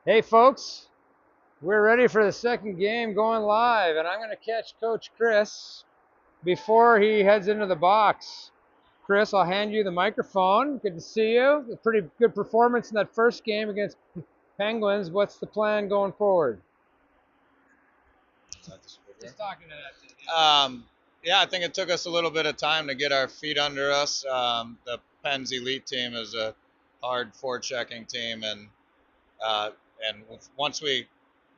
Hey folks, we're ready for the second game going live, and I'm going to catch Coach Chris before he heads into the box. Chris, I'll hand you the microphone. Good to see you. A pretty good performance in that first game against Penguins. What's the plan going forward? Just talking to that. Yeah, I think it took us a little bit of time to get our feet under us. The Pens Elite team is a hard forechecking team, uh, and once we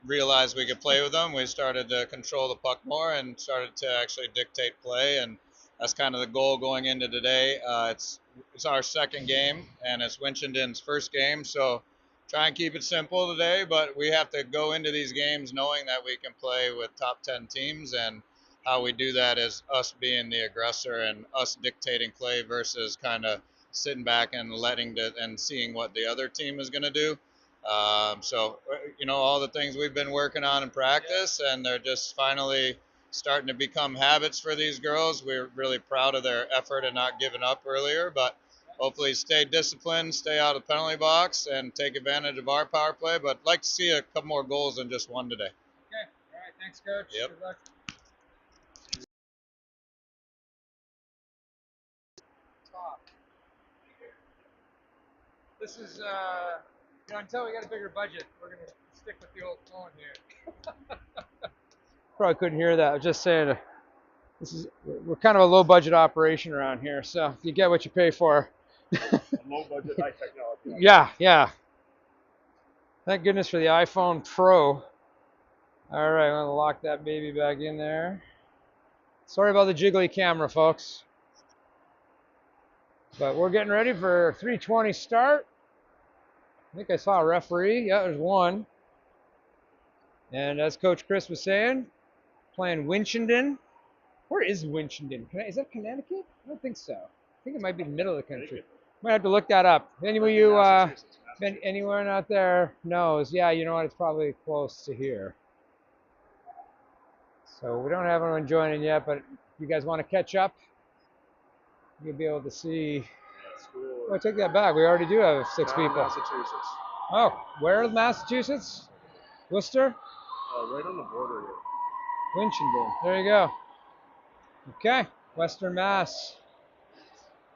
realized we could play with them, we started to control the puck more and started to actually dictate play, and that's kind of the goal going into today. It's our second game, and it's Winchenden's first game, so try and keep it simple today. But we have to go into these games knowing that we can play with top 10 teams, and how we do that is us being the aggressor and us dictating play versus kind of sitting back and and seeing what the other team is going to do. All the things we've been working on in practice, and they're just finally starting to become habits for these girls. We're really proud of their effort and not giving up earlier, but hopefully stay disciplined, stay out of the penalty box, and take advantage of our power play. But I'd like to see a couple more goals than just one today. Okay. All right. Thanks, Coach. Yep. Good luck. Top. This is, until we get a bigger budget, we're going to stick with the old phone here. Probably couldn't hear that. I was just saying, we're kind of a low budget operation around here, so you get what you pay for. Low budget, high technology. Yeah, yeah. Thank goodness for the iPhone Pro. All right, I'm gonna lock that baby back in there. Sorry about the jiggly camera, folks. But we're getting ready for 3:20 start. I think I saw a referee. Yeah, there's one. And as Coach Chris was saying, playing Winchenden. Where is Winchenden? Is that Connecticut? I don't think so. I think it might be the middle of the country. Might have to look that up. Anyone out there knows? Yeah, you know what? It's probably close to here. So we don't have anyone joining yet, but if you guys want to catch up, you'll be able to see. Oh, take that back. We already do have six people. Massachusetts. Oh, where is Massachusetts? Worcester? Right on the border here. Winchenden. There you go. Okay, Western Mass.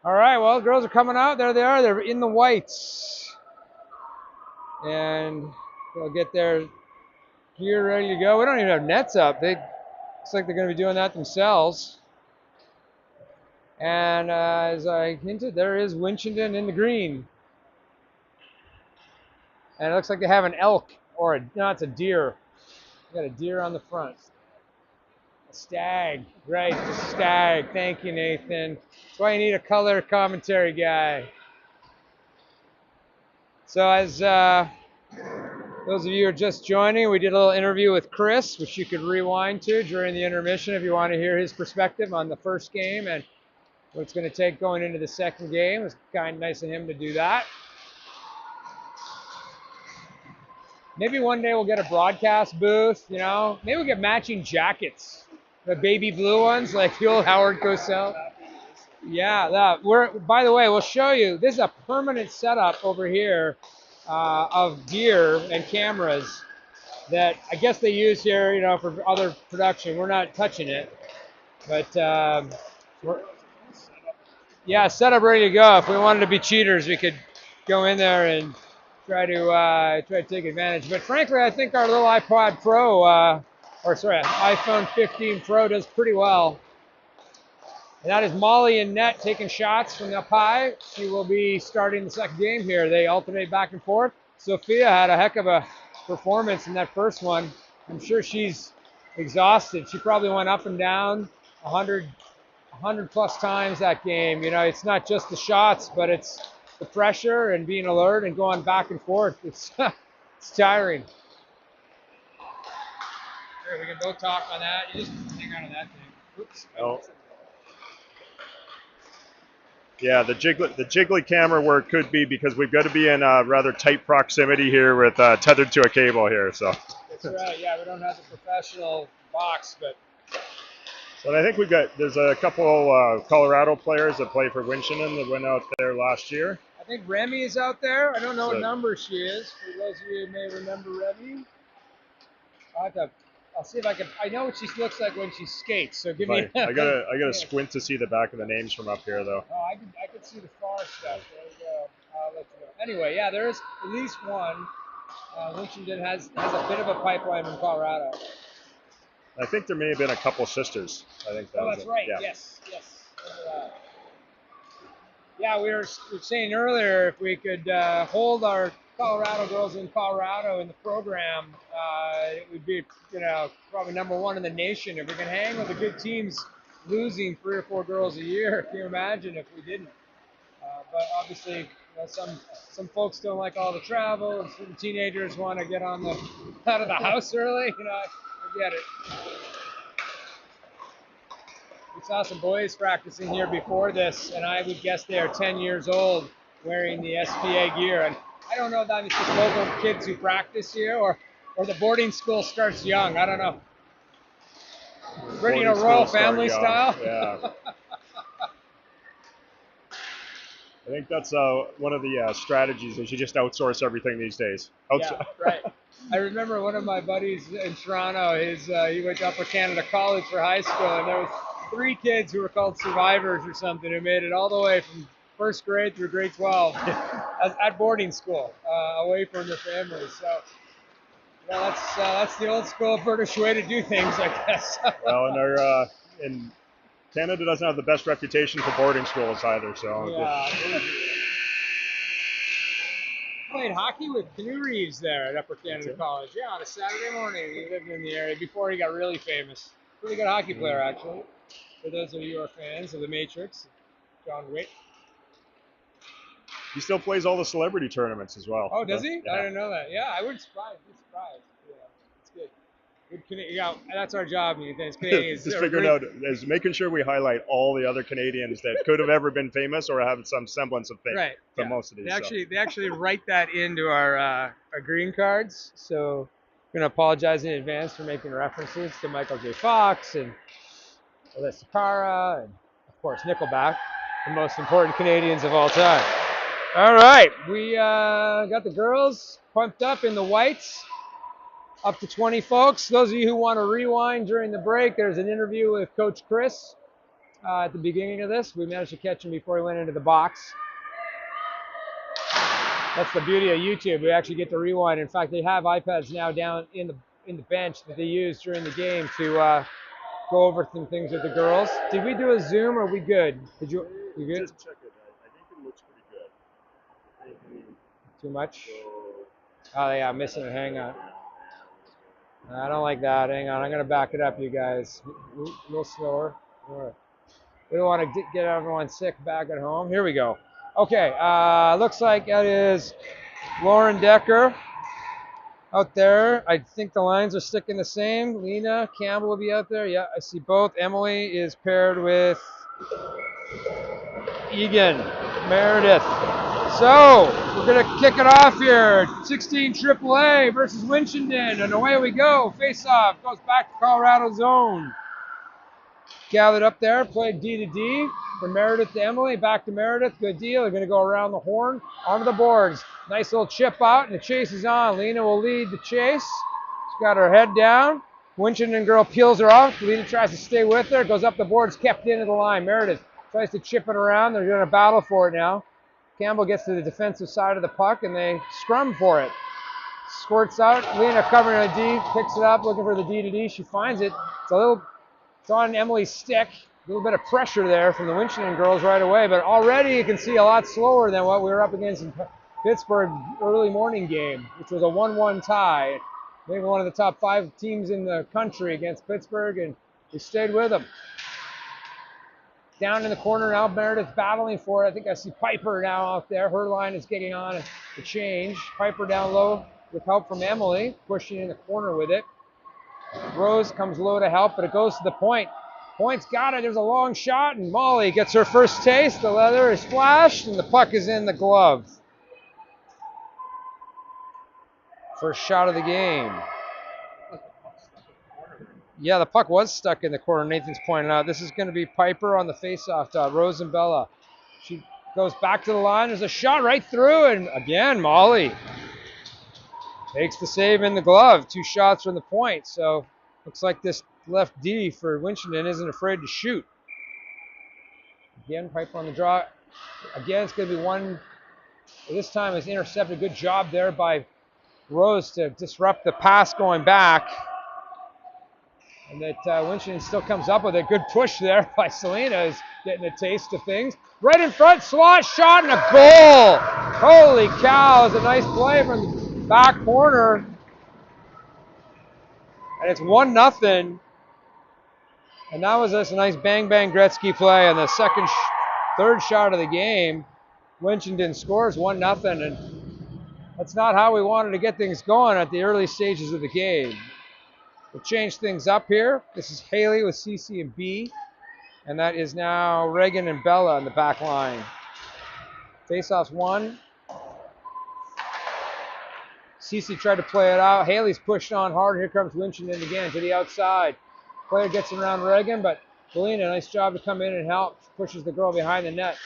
All right, well, girls are coming out. There they are. They're in the whites. And they'll get their gear ready to go. We don't even have nets up. Looks like they're going to be doing that themselves. And as I hinted, there is Winchenden in the green. And it looks like they have an elk, no, it's a deer. They got a deer on the front. A stag, right, the stag. Thank you, Nathan. That's why you need a color commentary guy. So as those of you who are just joining, we did a little interview with Chris, which you could rewind to during the intermission if you want to hear his perspective on the first game and what it's going to take going into the second game. It's kind of nice of him to do that. Maybe one day we'll get a broadcast booth, Maybe we'll get matching jackets. The baby blue ones, like the old Howard Cosell. Yeah, by the way, we'll show you. This is a permanent setup over here of gear and cameras that I guess they use here, for other production. We're not touching it. But set up ready to go. If we wanted to be cheaters, we could go in there and try to take advantage. But frankly, I think our little iPod Pro, iPhone 15 Pro does pretty well. And that is Molly and Net taking shots from up high. She will be starting the second game here. They alternate back and forth. Sophia had a heck of a performance in that first one. I'm sure she's exhausted. She probably went up and down 100 plus times that game. It's not just the shots, but it's the pressure and being alert and going back and forth. It's tiring. Sure, we can both talk on that. You just hang on to that thing. Oops. Oh. Yeah, the jiggly camera where it could be, because we've got to be in a rather tight proximity here with tethered to a cable here. So. That's right. Yeah, we don't have the professional box, but. But I think there's a couple Colorado players that play for Winchenden that went out there last year. I think Remy is out there. I don't know what So- number she is. For those of you who may remember Remy, I'll see if I can. I know what she looks like when she skates. So give me. I gotta squint to see the back of the names from up here though. Oh, I could see the far stuff. There you go. I'll let you know. Anyway, yeah, there is at least one. Winchenden has a bit of a pipeline from Colorado. I think there may have been a couple sisters. I think that Oh, was that's it. right. Yeah. Yes. Yeah, we were saying earlier if we could hold our Colorado girls in Colorado in the program, it would be, probably #1 in the nation. If we can hang with the good teams losing 3 or 4 girls a year, can you imagine if we didn't? But obviously, some folks don't like all the travel, and some teenagers want to get out of the house early. I get it. We saw some boys practicing here before this, and I would guess they are 10 years old wearing the SPA gear. And I don't know if that it's just local kids who practice here or the boarding school starts young. I don't know. Pretty, Boarding royal schools start family young. style. Yeah. I think that's one of the strategies is you just outsource everything these days. Yeah, right. I remember one of my buddies in Toronto. He went to Upper Canada College for high school, and there was 3 kids who were called survivors or something who made it all the way from first grade through grade 12 at boarding school, away from their families. So, that's the old school British way to do things, I guess. Well, and Canada doesn't have the best reputation for boarding schools either. So Yeah. Played hockey with Canoe Reeves there at Upper Canada College. Yeah, on a Saturday morning. He lived in the area before he got really famous. Really good hockey player, actually. For those of you who are fans of The Matrix, John Wick. he still plays all the celebrity tournaments as well. Oh, does he? Yeah. I didn't know that. Yeah, I wouldn't be surprised. Yeah, it's good. That's our job, as Canadians. Just figuring out is making sure we highlight all the other Canadians that could have ever been famous or have some semblance of fame. Right. For Yeah. most of these. They actually write that into our green cards. So I'm gonna apologize in advance for making references to Michael J. Fox and Alyssa Cara and of course Nickelback, the most important Canadians of all time. All right, we got the girls pumped up in the whites. Up to 20 folks. Those of you who want to rewind during the break, there's an interview with Coach Chris at the beginning of this. We managed to catch him before he went into the box. That's the beauty of YouTube. We actually get to rewind. In fact, they have iPads now down in the bench that they use during the game to go over some things with the girls. Did we do a Zoom or are we good? You good? Just check it. I think it looks pretty good. Too much? Oh yeah, I'm missing it. Hang on. I don't like that. Hang on. I'm going to back it up, you guys. A little slower. We don't want to get everyone sick back at home. Here we go. Okay. Looks like it is Lauren Decker out there. I think the lines are sticking the same. Lena Campbell will be out there. Yeah, I see both. Emily is paired with Egan Meredith. So, we're going to kick it off here. 16 AAA versus Winchenden, and away we go. Face-off goes back to Colorado zone. Gathered up there, played D to D. From Meredith to Emily, back to Meredith. Good deal. They're going to go around the horn, onto the boards. Nice little chip out, and the chase is on. Lena will lead the chase. She's got her head down. Winchenden girl peels her off. Lena tries to stay with her. Goes up the boards, kept into the line. Meredith tries to chip it around. They're going to battle for it now. Campbell gets to the defensive side of the puck, and they scrum for it. Squirts out. Lena covering a D, picks it up, looking for the D to D. She finds it. It's on Emily's stick. A little bit of pressure there from the Winchenden girls right away, but already you can see a lot slower than what we were up against in Pittsburgh early morning game, which was a 1-1 tie. Maybe one of the top 5 teams in the country against Pittsburgh, and we stayed with them. Down in the corner now, Meredith battling for it. I think I see Piper now out there. Her line is getting on the change. Piper down low with help from Emily, pushing in the corner with it. Rose comes low to help, but it goes to the point. Point's got it. There's a long shot, and Molly gets her first taste. The leather is splashed, and the puck is in the glove. First shot of the game. Yeah, the puck was stuck in the corner. Nathan's pointing out. This is going to be Piper on the faceoff dot. Rose and Bella. She goes back to the line. There's a shot right through, and again, Molly takes the save in the glove. 2 shots from the point, so looks like this left D for Winchenden isn't afraid to shoot. Again, Piper on the draw. Again, it's going to be one. This time it's intercepted. Good job there by Rose to disrupt the pass going back. And that Winchenden still comes up with a good push there by Selena, is getting a taste of things. Right in front, slot shot and a goal. Holy cow, it's a nice play from the back corner. And it's 1-0. And that was just a nice bang-bang Gretzky play. And the third shot of the game, Winchenden scores 1-0. And that's not how we wanted to get things going at the early stages of the game. We'll change things up here. This is Haley with CC and B. And that is now Reagan and Bella on the back line. Faceoff's won. CC tried to play it out. Haley's pushed on hard. Here comes Winchenden again to the outside. Player gets around Reagan, but Belina, nice job to come in and help. Pushes the girl behind the net.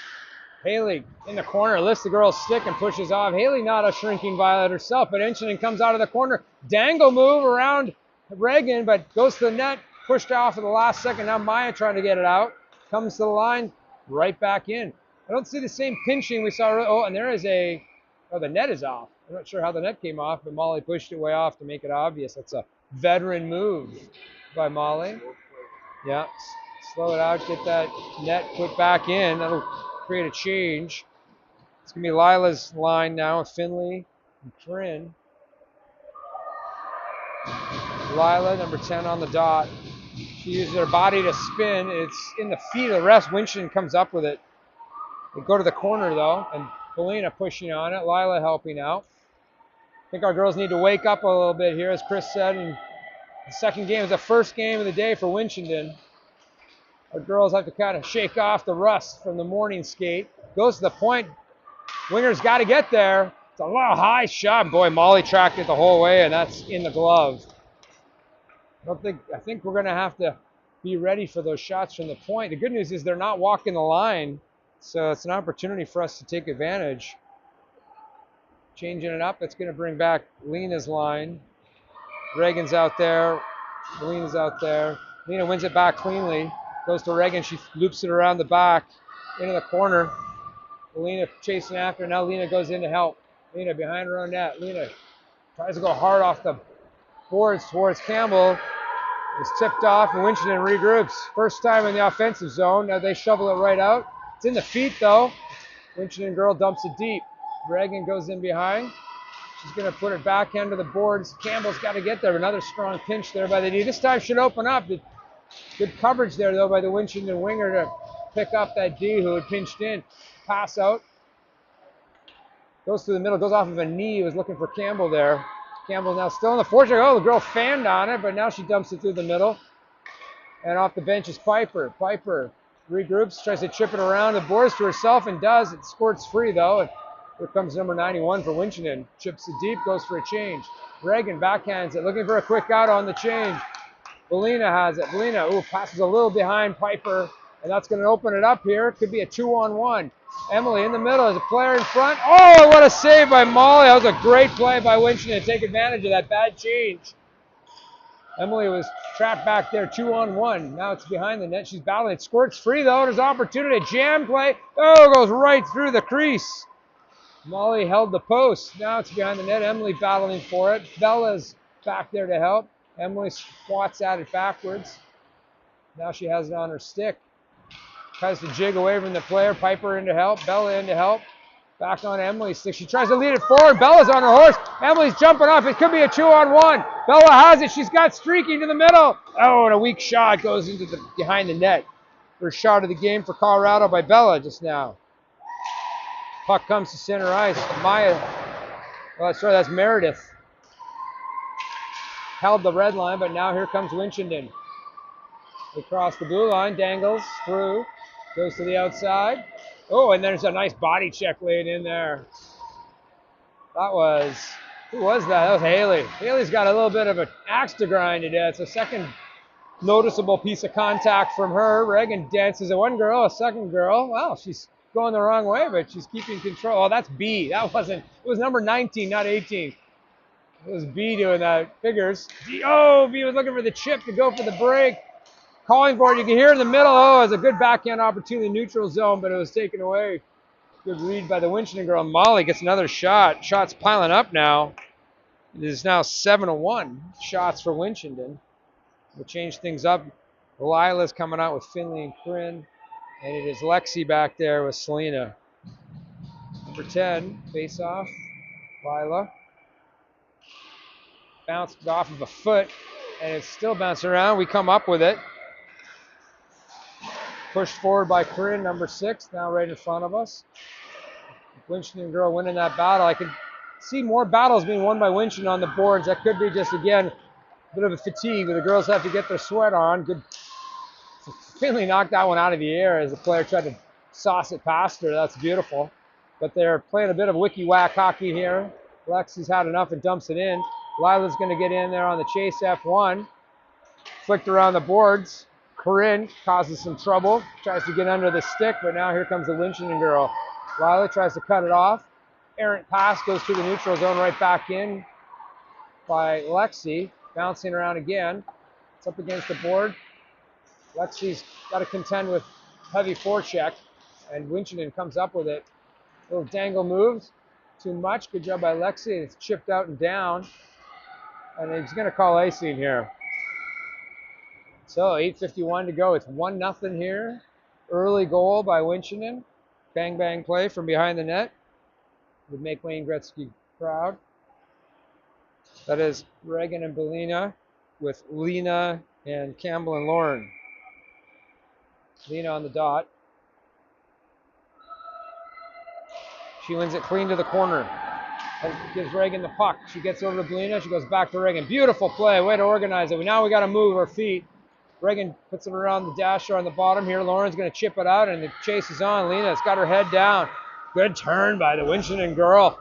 Haley in the corner, lifts the girl's stick and pushes off. Haley not a shrinking violet herself, but Winchenden comes out of the corner. Dangle move around Reagan, but goes to the net. Pushed off at the last second. Now Maya trying to get it out. Comes to the line, right back in. I don't see the same pinching we saw. Oh, and there is a, oh, the net is off. I'm not sure how the net came off, but Molly pushed it way off to make it obvious. That's a veteran move by Molly. Yeah, slow it out, get that net put back in. That'll create a change. It's going to be Lila's line now with Finley and Corinne. Lila, number 10 on the dot. She uses her body to spin. It's in the feet of the rest. Winchenden comes up with it. They go to the corner, though, and Belina pushing on it. Lila helping out. I think our girls need to wake up a little bit here, as Chris said. And the second game is the first game of the day for Winchenden. Our girls have to kind of shake off the rust from the morning skate. Goes to the point. Winger's got to get there. It's a little high shot. Boy, Molly tracked it the whole way, and that's in the glove. I think we're going to have to be ready for those shots from the point. The good news is they're not walking the line, so it's an opportunity for us to take advantage. Changing it up, it's going to bring back Lena's line. Reagan's out there. Lena's out there. Lena wins it back cleanly. Goes to Reagan. She loops it around the back into the corner. Lena chasing after. Now Lena goes in to help. Lena behind her own net. Lena tries to go hard off the boards towards Campbell. It's tipped off and Winchenden regroups. First time in the offensive zone. Now they shovel it right out. It's in the feet though. Winchenden girl dumps it deep. Reagan goes in behind. She's going to put it back into the boards. Campbell's got to get there. Another strong pinch there by the D. This time should open up. Good coverage there though by the Winchenden winger to pick up that D who had pinched in. Pass out. Goes to the middle. Goes off of a knee. He was looking for Campbell there. Campbell now still in the forecheck. Oh, the girl fanned on it, but now she dumps it through the middle. And off the bench is Piper. Piper regroups, tries to chip it around the boards to herself and does. It squirts free though. And here comes number 91 for Winchenden. Chips it deep, goes for a change. Reagan backhands it, looking for a quick out on the change. Belina has it. Belina, passes a little behind Piper, and that's going to open it up here. It could be a 2-on-1. Emily in the middle, as a player in front. Oh, what a save by Molly. That was a great play by Winchenden to take advantage of that bad change. Emily was trapped back there, 2-on-1. Now it's behind the net. She's battling. It squirts free, though. There's opportunity. Jam play. Oh, goes right through the crease. Molly held the post. Now it's behind the net. Emily battling for it. Bella's back there to help. Emily squats at it backwards. Now she has it on her stick. Tries to jig away from the player. Piper in to help. Bella in to help. Back on Emily's stick. She tries to lead it forward. Bella's on her horse. Emily's jumping off. It could be a 2-on-1. Bella has it. She's got streaking to the middle. Oh, and a weak shot goes into the behind the net. First shot of the game for Colorado by Bella just now. Puck comes to center ice. Maya. Oh, sorry, that's Meredith. Held the red line, but now here comes Winchenden. Across the blue line, dangles through, goes to the outside. Oh, and there's a nice body check laid in there. That was, who was that? That was Haley. Haley's got a little bit of an axe to grind today. It's a second noticeable piece of contact from her. Reagan dances at one girl, a second girl. Wow, she's going the wrong way, but she's keeping control. Oh, that's B. That wasn't. It was number 19, not 18. It was B doing that. Figures. Oh, B was looking for the chip to go for the break. Calling for it. You can hear in the middle. Oh, it's a good backhand opportunity in the neutral zone, but it was taken away. Good read by the Winchenden girl. Molly gets another shot. Shots piling up now. It is now 7-1 shots for Winchenden. We'll change things up. Lila's coming out with Finley and Corinne. And it is Lexi back there with Selena. Number 10, face off. Lila. Bounced off of a foot. And it's still bouncing around. We come up with it. Pushed forward by Corinne, number 6, now right in front of us. Winchenden girl winning that battle. I could see more battles being won by Winchenden on the boards. That could be just, again, a bit of a fatigue where the girls have to get their sweat on. Good. Finley knocked that one out of the air as the player tried to sauce it past her. That's beautiful. But they're playing a bit of wicky-whack hockey here. Lexi's had enough and dumps it in. Lila's going to get in there on the chase F1. Flicked around the boards. Corinne causes some trouble. Tries to get under the stick, but now here comes the Winchenden girl. Lila tries to cut it off. Errant pass goes through the neutral zone right back in by Lexi. Bouncing around again. It's up against the board. Lexi's got to contend with heavy forecheck, and Winchenden comes up with it. Little dangle moves. Too much. Good job by Lexi. It's chipped out and down. And he's going to call icing here. So 8:51 to go. It's 1-0 here. Early goal by Winchenden. Bang, bang play from behind the net. Would make Wayne Gretzky proud. That is Reagan and Belina with Lena and Campbell and Lauren. Lena on the dot. She wins it clean to the corner. And gives Reagan the puck. She gets over to Belina. She goes back to Reagan. Beautiful play. Way to organize it. Now we got to move our feet. Reagan puts it around the dasher on the bottom here. Lauren's going to chip it out, and the chase is on. Lena's got her head down. Good turn by the Winchenden girl.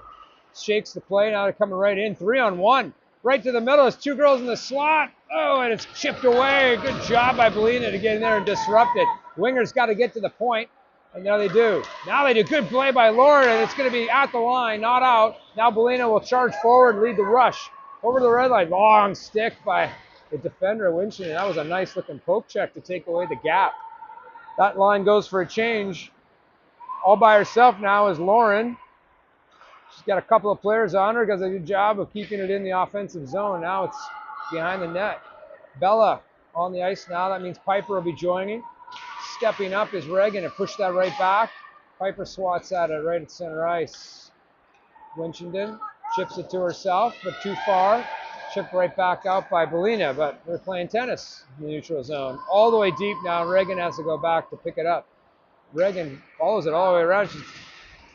Shakes the play. Now they're coming right in. 3-on-1. Right to the middle. There's two girls in the slot. Oh, and it's chipped away. Good job by Belina to get in there and disrupt it. Wingers got to get to the point, and now they do. Now they do. Good play by Lauren, and it's going to be at the line, not out. Now Belina will charge forward, lead the rush. Over the red line. Long stick by the defender of Winchenden. That was a nice looking poke check to take away the gap. That line goes for a change. All by herself now is Lauren. She's got a couple of players on her, does a good job of keeping it in the offensive zone. Now it's behind the net. Bella on the ice now. That means Piper will be joining. Stepping up is Reagan and push that right back. Piper swats at it right at center ice. Winchenden chips it to herself, but too far. Chipped right back out by Belina, but we're playing tennis in the neutral zone. All the way deep now. Reagan has to go back to pick it up. Reagan follows it all the way around. She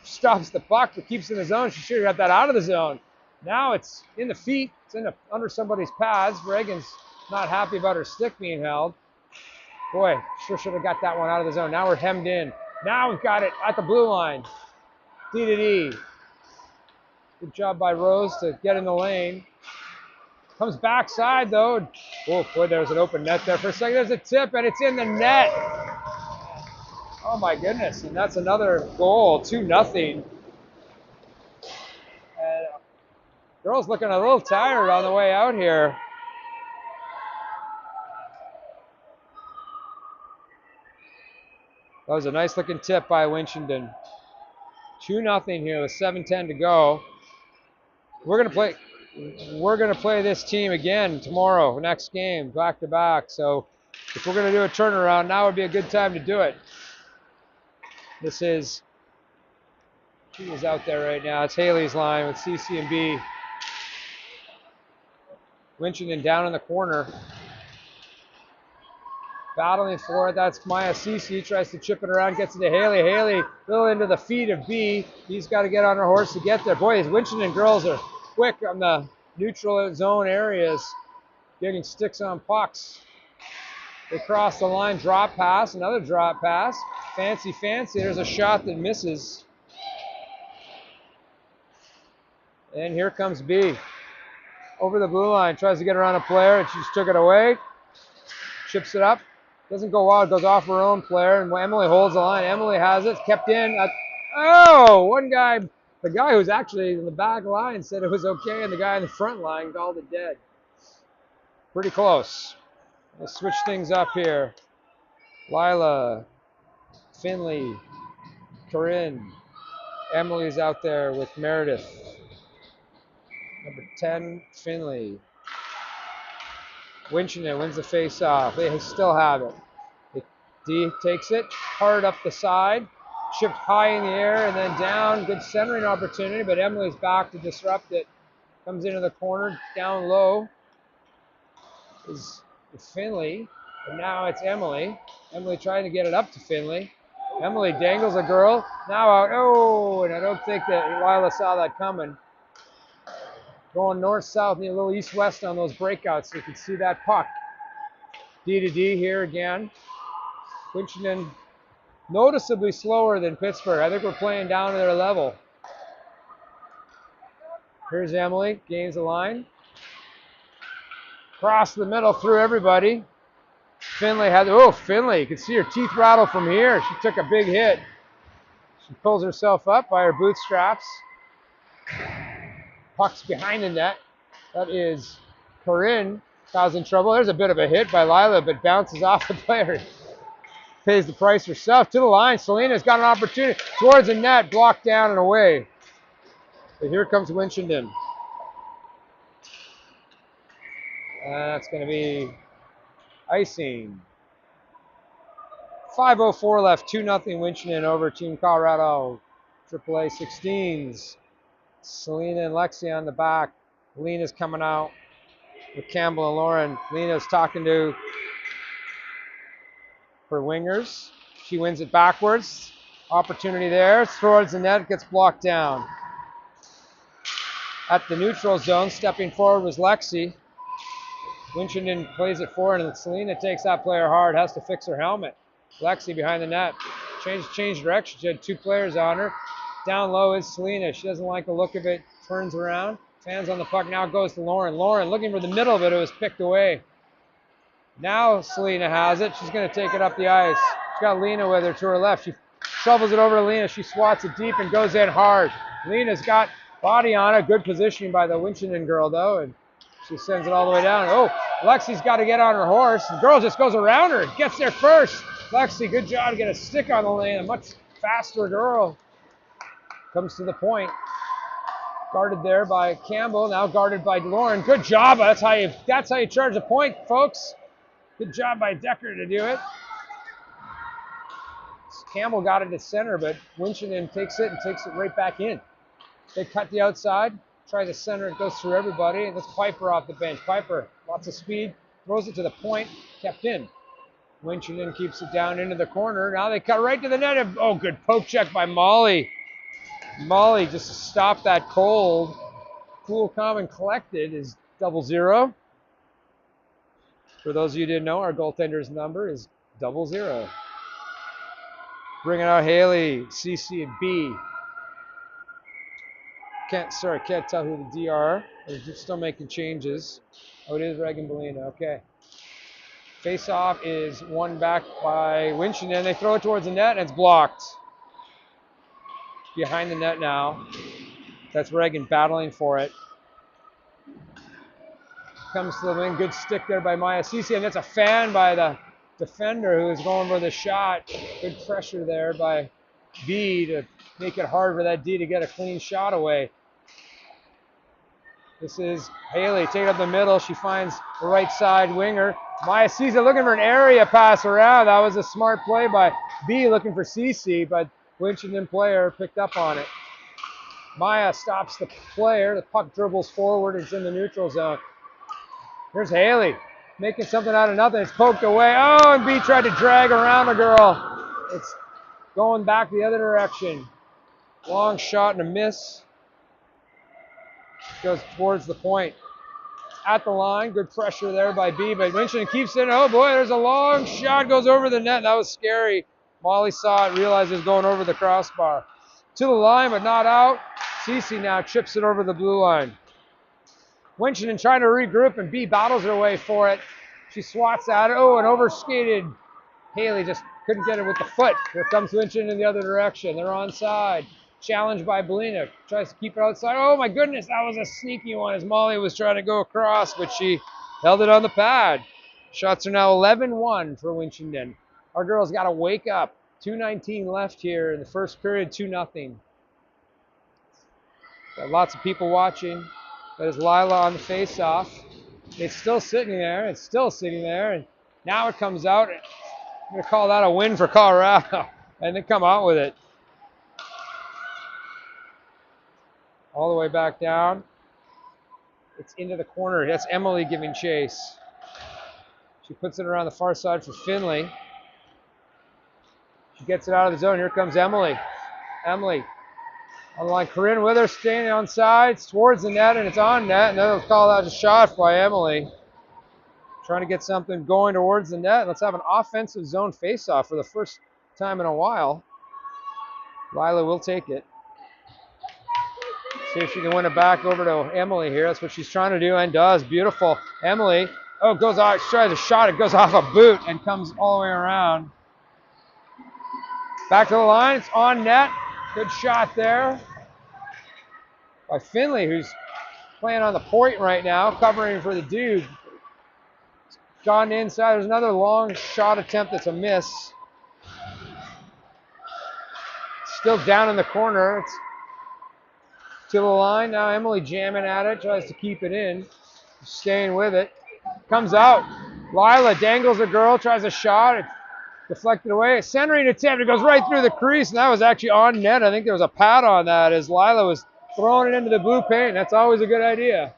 stops the puck, but keeps it in the zone. She should have got that out of the zone. Now it's in the feet. It's under somebody's pads. Reagan's not happy about her stick being held. Boy, sure should have got that one out of the zone. Now we're hemmed in. Now we've got it at the blue line. D to D. Good job by Rose to get in the lane. Comes backside though. Oh boy, there's an open net there for a second. There's a tip and it's in the net. Oh my goodness, and that's another goal, 2-0. And girls looking a little tired on the way out here. That was a nice looking tip by Winchenden. 2-0 here with 7:10 to go. We're gonna play this team again tomorrow, next game, back to back. So if we're gonna do a turnaround, now would be a good time to do it. This is, who is out there right now? It's Haley's line with CC and B. Winchenden down in the corner. Battling for it, that's Maya CC, tries to chip it around, gets it to Haley. Haley, a little into the feet of B. He's got to get on her horse to get there. Boy, these Winchenden girls are quick on the neutral zone areas, getting sticks on pucks. They cross the line, drop pass, another drop pass. Fancy. There's a shot that misses. And here comes B. Over the blue line, tries to get around a player, and she just took it away. Chips it up. Doesn't go wild, goes off her own player, and Emily holds the line. Emily has it, kept in. Oh, one guy, the guy who's actually in the back line said it was okay, and the guy in the front line called it dead. Pretty close. Let's switch things up here. Lila, Finley, Corinne. Emily's out there with Meredith. Number 10, Finley. Winchenden wins the face-off. They still have it. D takes it hard up the side, chipped high in the air and then down. Good centering opportunity, but Emily's back to disrupt it. Comes into the corner, down low is Finley, and now it's Emily. Emily trying to get it up to Finley. Emily dangles a girl, now out. Oh, and I don't think that Lila saw that coming. Going north-south, need a little east-west on those breakouts so you can see that puck. D to D here again. Winchenden noticeably slower than Pittsburgh. I think we're playing down to their level. Here's Emily, gains the line. Across the middle through everybody. Finley had, oh, Finley, you can see her teeth rattle from here. She took a big hit. She pulls herself up by her bootstraps. Puck's behind the net. That is Corinne causing trouble. There's a bit of a hit by Lila, but bounces off the player. Pays the price herself. To the line, Selena's got an opportunity. Towards the net, blocked down and away. But here comes Winchenden. That's going to be icing. 5:04 left, 2-0 Winchenden over Team Colorado. AAA 16s. Selena and Lexi on the back. Lena's coming out with Campbell and Lauren. Lena's talking to her wingers. She wins it backwards. Opportunity there. Towards the net, gets blocked down. At the neutral zone, stepping forward was Lexi. Winchenden plays it forward, and Selena takes that player hard, has to fix her helmet. Lexi behind the net. Change direction. She had two players on her. Down low is Selena. She doesn't like the look of it. Turns around. Fans on the puck. Now goes to Lauren. Lauren looking for the middle, but it was picked away. Now Selena has it. She's going to take it up the ice. She's got Lena with her to her left. She shovels it over to Lena. She swats it deep and goes in hard. Lena's got body on it. Good positioning by the Winchenden girl, though, and she sends it all the way down. Oh, Lexi's got to get on her horse. The girl just goes around her. Gets there first. Lexi, good job to get a stick on the lane. A much faster girl. Comes to the point. Guarded there by Campbell. Now guarded by Lauren. Good job. That's how you charge a point, folks. Good job by Decker to do it. Campbell got it to center, but Winchenden takes it and takes it right back in. They cut the outside. Tries to center. It goes through everybody. And that's Piper off the bench. Piper, lots of speed. Throws it to the point. Kept in. Winchenden keeps it down into the corner. Now they cut right to the net. Oh, good poke check by Molly. Molly just stopped that cold. Cool, calm, and collected is 00. For those of you who didn't know, our goaltender's number is 00. Bringing out Haley, CC, and B. Can't tell who the D are. They're still making changes. Oh, it is Reagan Bellina. Okay. Face-off is won back by Winchenden. They throw it towards the net, and it's blocked. Behind the net now. That's Reagan battling for it. Comes to the wing. Good stick there by Maya Cece, and that's a fan by the defender who is going for the shot. Good pressure there by B to make it hard for that D to get a clean shot away. This is Haley taking up the middle. She finds the right side winger. Maya Cece looking for an area pass around. That was a smart play by B looking for Cece, but Winchenden player picked up on it. Maya stops the player. The puck dribbles forward. It's in the neutral zone. Here's Haley making something out of nothing. It's poked away. Oh, and B tried to drag around the girl. It's going back the other direction. Long shot and a miss. Goes towards the point. At the line, good pressure there by B, but Winchenden keeps it. Oh boy, there's a long shot, goes over the net. That was scary. Molly saw it, realized it was going over the crossbar. To the line, but not out. Cece now chips it over the blue line. Winchenden trying to regroup, and B battles her way for it. She swats at it. Oh, and overskated Haley just couldn't get it with the foot. Here comes Winchenden in the other direction. They're onside. Challenged by Belina. Tries to keep it outside. Oh my goodness, that was a sneaky one as Molly was trying to go across, but she held it on the pad. Shots are now 11-1 for Winchenden. Our girls got to wake up. 2:19 left here in the first period, 2-0. Got lots of people watching. There's Lila on the face-off. It's still sitting there. It's still sitting there. And now it comes out. I'm going to call that a win for Colorado. And they come out with it. All the way back down. It's into the corner. That's Emily giving chase. She puts it around the far side for Finley. She gets it out of the zone. Here comes Emily. Emily on the line. Corinne with her, staying on sides towards the net, and it's on net. And they'll call that a shot by Emily. Trying to get something going towards the net. Let's have an offensive zone faceoff for the first time in a while. Lila will take it. See if she can win it back over to Emily here. That's what she's trying to do and does. Beautiful. Emily. Oh, it goes off. She tries a shot. It goes off a boot and comes all the way around. Back to the line. It's on net. Good shot there by Finley, who's playing on the point right now, covering for the Duke. Gone inside. There's another long shot attempt that's a miss. Still down in the corner. It's to the line. Now Emily jamming at it. Tries to keep it in. Staying with it. Comes out. Lila dangles a girl. Tries a shot. It's deflected away. A centering attempt. It goes right through the crease. And that was actually on net. I think there was a pad on that as Lila was throwing it into the blue paint. That's always a good idea.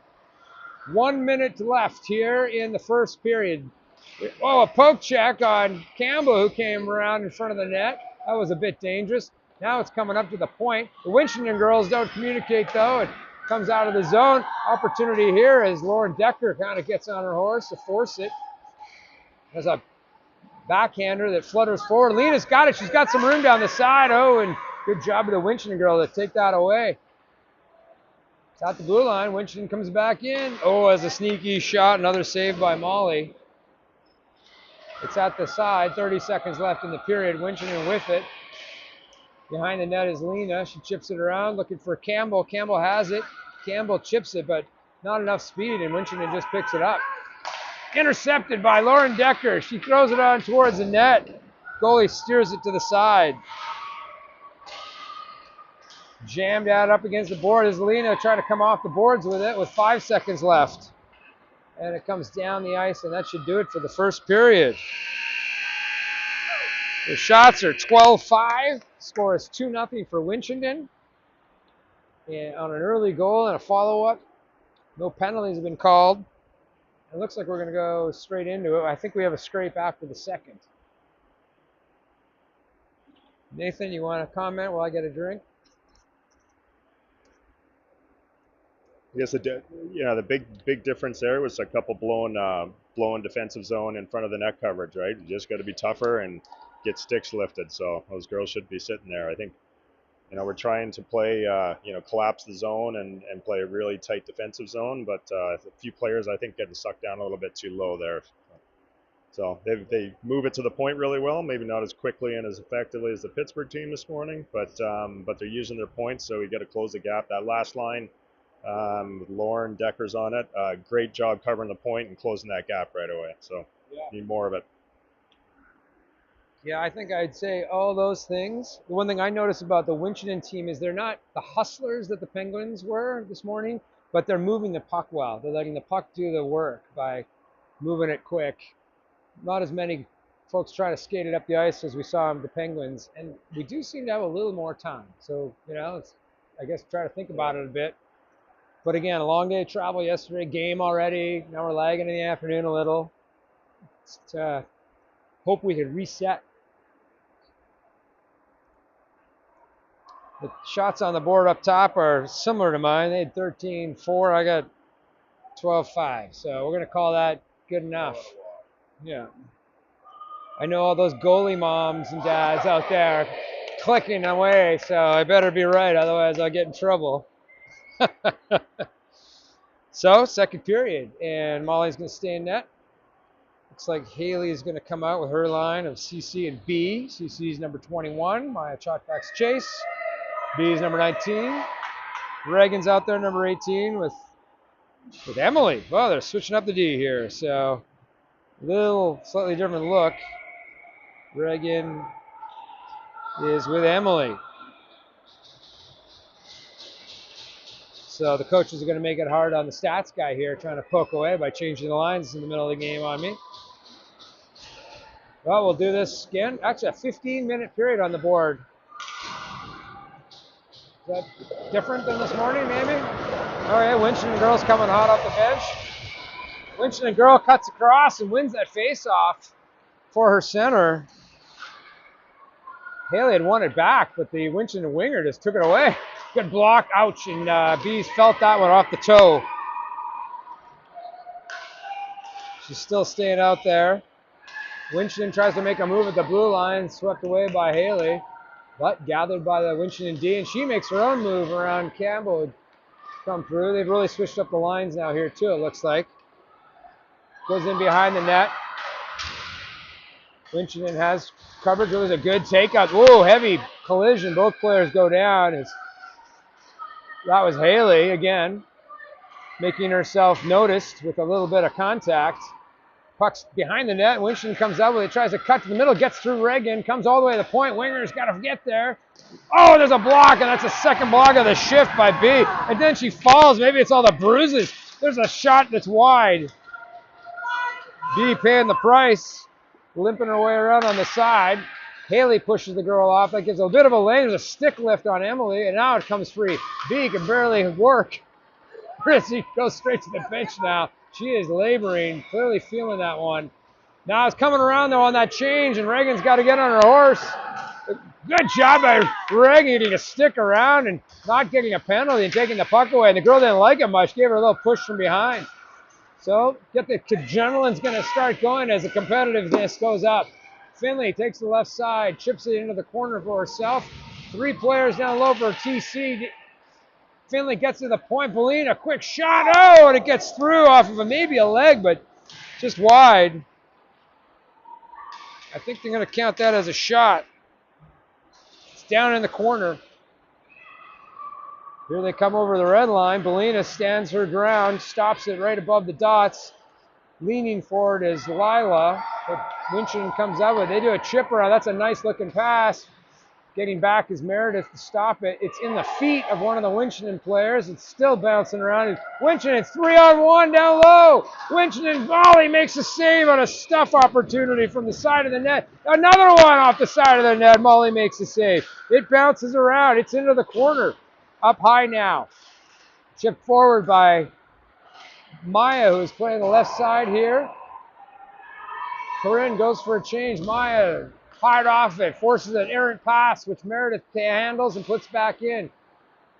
1 minute left here in the first period. Oh, a poke check on Campbell, who came around in front of the net. That was a bit dangerous. Now it's coming up to the point. The Winchenden girls don't communicate, though. It comes out of the zone. Opportunity here as Lauren Decker kind of gets on her horse to force it. There's a backhander that flutters forward. Lena's got it. She's got some room down the side. Oh, and good job of the Winchenden girl to take that away. It's at the blue line. Winchenden comes back in. Oh, as a sneaky shot. Another save by Molly. It's at the side. 30 seconds left in the period. Winchenden with it. Behind the net is Lena. She chips it around, looking for Campbell. Campbell has it. Campbell chips it, but not enough speed, and Winchenden just picks it up. Intercepted by Lauren Decker. She throws it on towards the net. Goalie steers it to the side. Jammed out up against the board as Lena trying to come off the boards with it with 5 seconds left. And it comes down the ice, and that should do it for the first period. The shots are 12-5. Score is 2-0 for Winchenden. And on an early goal and a follow-up. No penalties have been called. It looks like we're going to go straight into it. I think we have a scrape after the second. Nathan, you want to comment while I get a drink? I guess the big difference there was a couple blown defensive zone in front of the net coverage, right? You just got to be tougher and get sticks lifted. So those girls should be sitting there. I think, we're trying to play, collapse the zone and play a really tight defensive zone, but a few players I think getting sucked down a little bit too low there. So they move it to the point really well, maybe not as quickly and as effectively as the Pittsburgh team this morning, but they're using their points, so we got to close the gap. That last line. Lauren Decker's on it. Great job covering the point and closing that gap right away. So need more of it. Yeah, I think I'd say all those things. The one thing I noticed about the Winchenden team is they're not the hustlers that the Penguins were this morning, but they're moving the puck well. They're letting the puck do the work by moving it quick. Not as many folks try to skate it up the ice as we saw the Penguins, and we do seem to have a little more time. So, let's, I guess, try to think about it a bit. But again, a long day of travel yesterday, game already. Now we're lagging in the afternoon a little. Just, hope we could reset. The shots on the board up top are similar to mine. They had 13-4. I got 12-5. So we're going to call that good enough. Yeah. I know all those goalie moms and dads out there clicking away, so I better be right, otherwise I'll get in trouble. So, second period, and Molly's going to stay in net. Looks like Haley is going to come out with her line of CC and B. CC is number 21. Maya Chalkback's Chase. B is number 19. Reagan's out there, number 18, with Emily. Well, they're switching up the D here, so a little slightly different look. Reagan is with Emily. So the coaches are going to make it hard on the stats guy here, trying to poke away by changing the lines in the middle of the game on me. Well, we'll do this again. Actually, a 15-minute period on the board. Is that different than this morning, maybe? Oh, yeah, Winchenden girl's coming hot off the bench. Winchenden girl cuts across and wins that face-off for her center. Haley had won it back, but the Winchenden winger just took it away. Good block, ouch, and Bees felt that one off the toe. She's still staying out there. Winchenden tries to make a move at the blue line, swept away by Haley, but gathered by the Winchenden D, and she makes her own move around Campbell. Come through. They've really switched up the lines now here too, it looks like. Goes in behind the net. Winchenden has coverage. It was a good takeout. Whoa, heavy collision. Both players go down. That was Haley again, making herself noticed with a little bit of contact. Puck's behind the net. Winchenden comes out with it, tries to cut to the middle, gets through Reagan, comes all the way to the point. Winger's got to get there. Oh, there's a block, and that's a second block of the shift by B. And then she falls. Maybe it's all the bruises. There's a shot that's wide. B paying the price, limping her way around on the side. Haley pushes the girl off. That gives a bit of a lane. There's a stick lift on Emily, and now it comes free. B can barely work. She goes straight to the bench now. She is laboring, clearly feeling that one. Now it's coming around, though, on that change, and Reagan's got to get on her horse. Good job by Reagan getting a stick around and not getting a penalty and taking the puck away. And the girl didn't like it much, gave her a little push from behind. So get the adrenaline's going to start going as the competitiveness goes up. Finley takes the left side, chips it into the corner for herself. 3 players down low for TC. Finley gets to the point. Belina, quick shot. Oh, and it gets through off of maybe a leg, but just wide. I think they're going to count that as a shot. It's down in the corner. Here they come over the red line. Belina stands her ground, stops it right above the dots. Leaning forward is Lila, but Winchenden comes out with it. They do a chip around. That's a nice looking pass. Getting back is Meredith to stop it. It's in the feet of one of the Winchenden players. It's still bouncing around. Winchenden, 3-on-1 down low. Winchenden volley makes a save on a stuff opportunity from the side of the net. Another one off the side of the net. Molly makes a save. It bounces around. It's into the corner. Up high now. Chipped forward by Maya, who's playing the left side here. Corinne goes for a change. Maya fired off it, forces an errant pass, which Meredith handles and puts back in.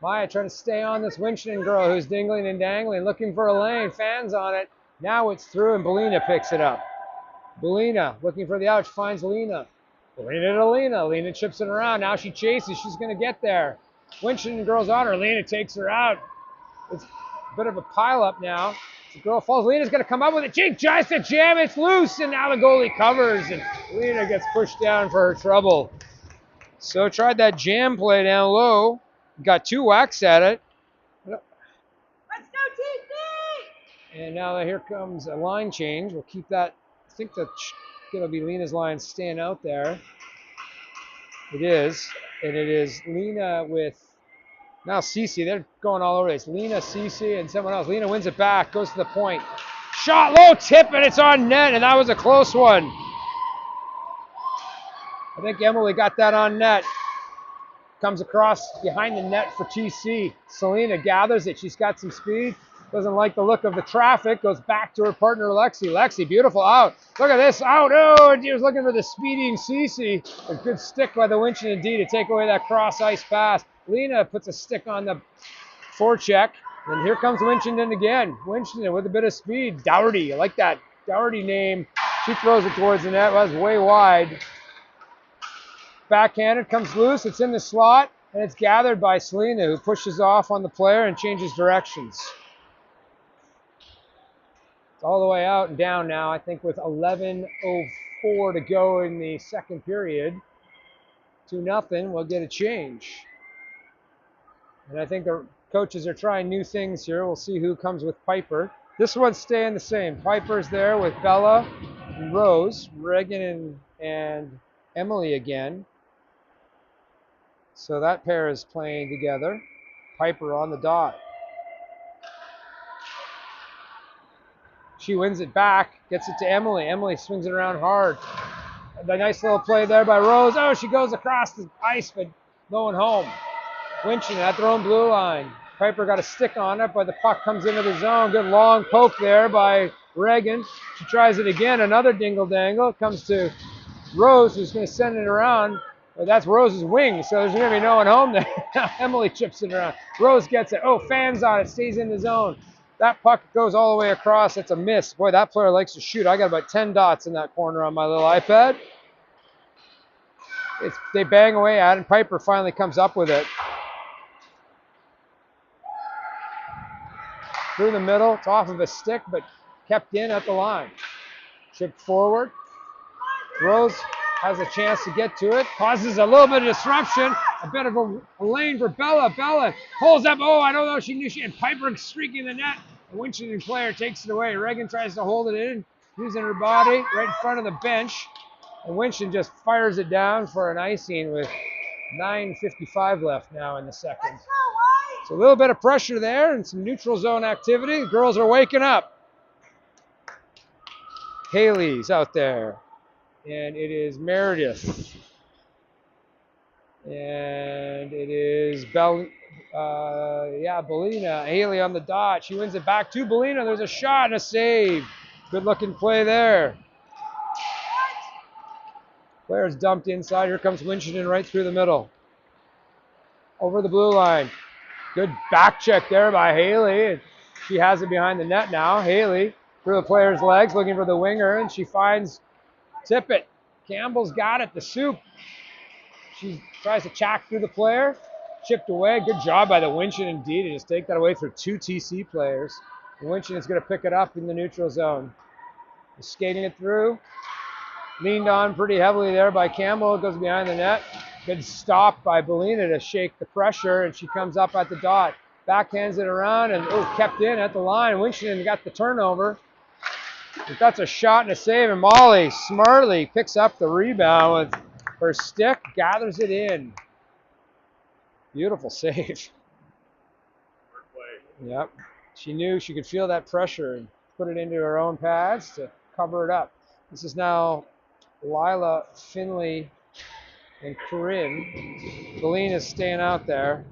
Maya trying to stay on this Winchenden girl who's dingling and dangling, looking for a lane, fans on it. Now it's through and Belina picks it up. Belina looking for the ouch, finds Lena. Belina to Lena. Lena chips it around. Now she chases. She's going to get there. Winchenden girl's on her. Lena takes her out. It's a bit of a pile-up now. The girl falls. Lena's going to come up with it. Jake tries to jam. It's loose, and now the goalie covers, and Lena gets pushed down for her trouble. So tried that jam play down low. Got 2 whacks at it. Let's go, TC! And now here comes a line change. We'll keep that. I think that's going to be Lena's line staying out there. It is. And it is Lena with now Cece. They're going all over this. Lena, Cece, and someone else. Lena wins it back, goes to the point. Shot low, tip, and it's on net, and that was a close one. I think Emily got that on net. Comes across behind the net for TC. Selena gathers it. She's got some speed. Doesn't like the look of the traffic. Goes back to her partner, Lexi. Lexi, beautiful out. Look at this. Out. Oh, and she was looking for the speeding Cece. A good stick by the Winchenden D to take away that cross-ice pass. Lena puts a stick on the forecheck. And here comes Winchenden again. Winchenden with a bit of speed. Dougherty. I like that Dougherty name. She throws it towards the net. That was way wide. Backhanded. Comes loose. It's in the slot. And it's gathered by Selena, who pushes off on the player and changes directions. It's all the way out and down now, I think, with 11:04 to go in the second period. 2-0, we'll get a change. And I think the coaches are trying new things here. We'll see who comes with Piper. This one's staying the same. Piper's there with Bella and Rose, Reagan and Emily again. So that pair is playing together. Piper on the dot. She wins it back, gets it to Emily. Emily swings it around hard. A nice little play there by Rose. Oh, she goes across the ice, but going home. Winchenden at their own blue line. Piper got a stick on it, but the puck comes into the zone. Good long poke there by Reagan. She tries it again. Another dingle-dangle. It comes to Rose, who's going to send it around. Well, that's Rose's wing, so there's going to be no one home there. Emily chips it around. Rose gets it. Oh, fans on it. Stays in the zone. That puck goes all the way across. It's a miss. Boy, that player likes to shoot. I got about 10 dots in that corner on my little iPad. They bang away at it, and Piper finally comes up with it. Through the middle. It's off of a stick, but kept in at the line. Chipped forward. Rose has a chance to get to it. Causes a little bit of disruption. A bit of a lane for Bella. Bella pulls up. Oh, I don't know. She knew she had Piper streaking the net. The Winchenden player takes it away. Reagan tries to hold it in, using her body right in front of the bench. And Winchenden just fires it down for an icing with 9:55 left now in the second. So a little bit of pressure there and some neutral zone activity. The girls are waking up. Haley's out there. And it is Meredith. And it is Bellina. Haley on the dot. She wins it back to Bellina. There's a shot and a save. Good looking play there. Player's dumped inside. Here comes Winchenden right through the middle. Over the blue line. Good back check there by Haley. She has it behind the net now. Haley through the player's legs looking for the winger, and she finds Tippett. Campbell's got it. The soup. She tries to chack through the player. Chipped away. Good job by the Winchenden indeed to just take that away for two TC players. The Winchenden's going to pick it up in the neutral zone. Skating it through. Leaned on pretty heavily there by Campbell. It goes behind the net. Good stop by Bellina to shake the pressure, and she comes up at the dot. Backhands it around, and kept in at the line. Winchenden got the turnover. But that's a shot and a save, and Molly smartly picks up the rebound with her stick, gathers it in. Beautiful save. Yep. She knew she could feel that pressure and put it into her own pads to cover it up. This is now Lila, Finley, and Corinne. Colleen is staying out there.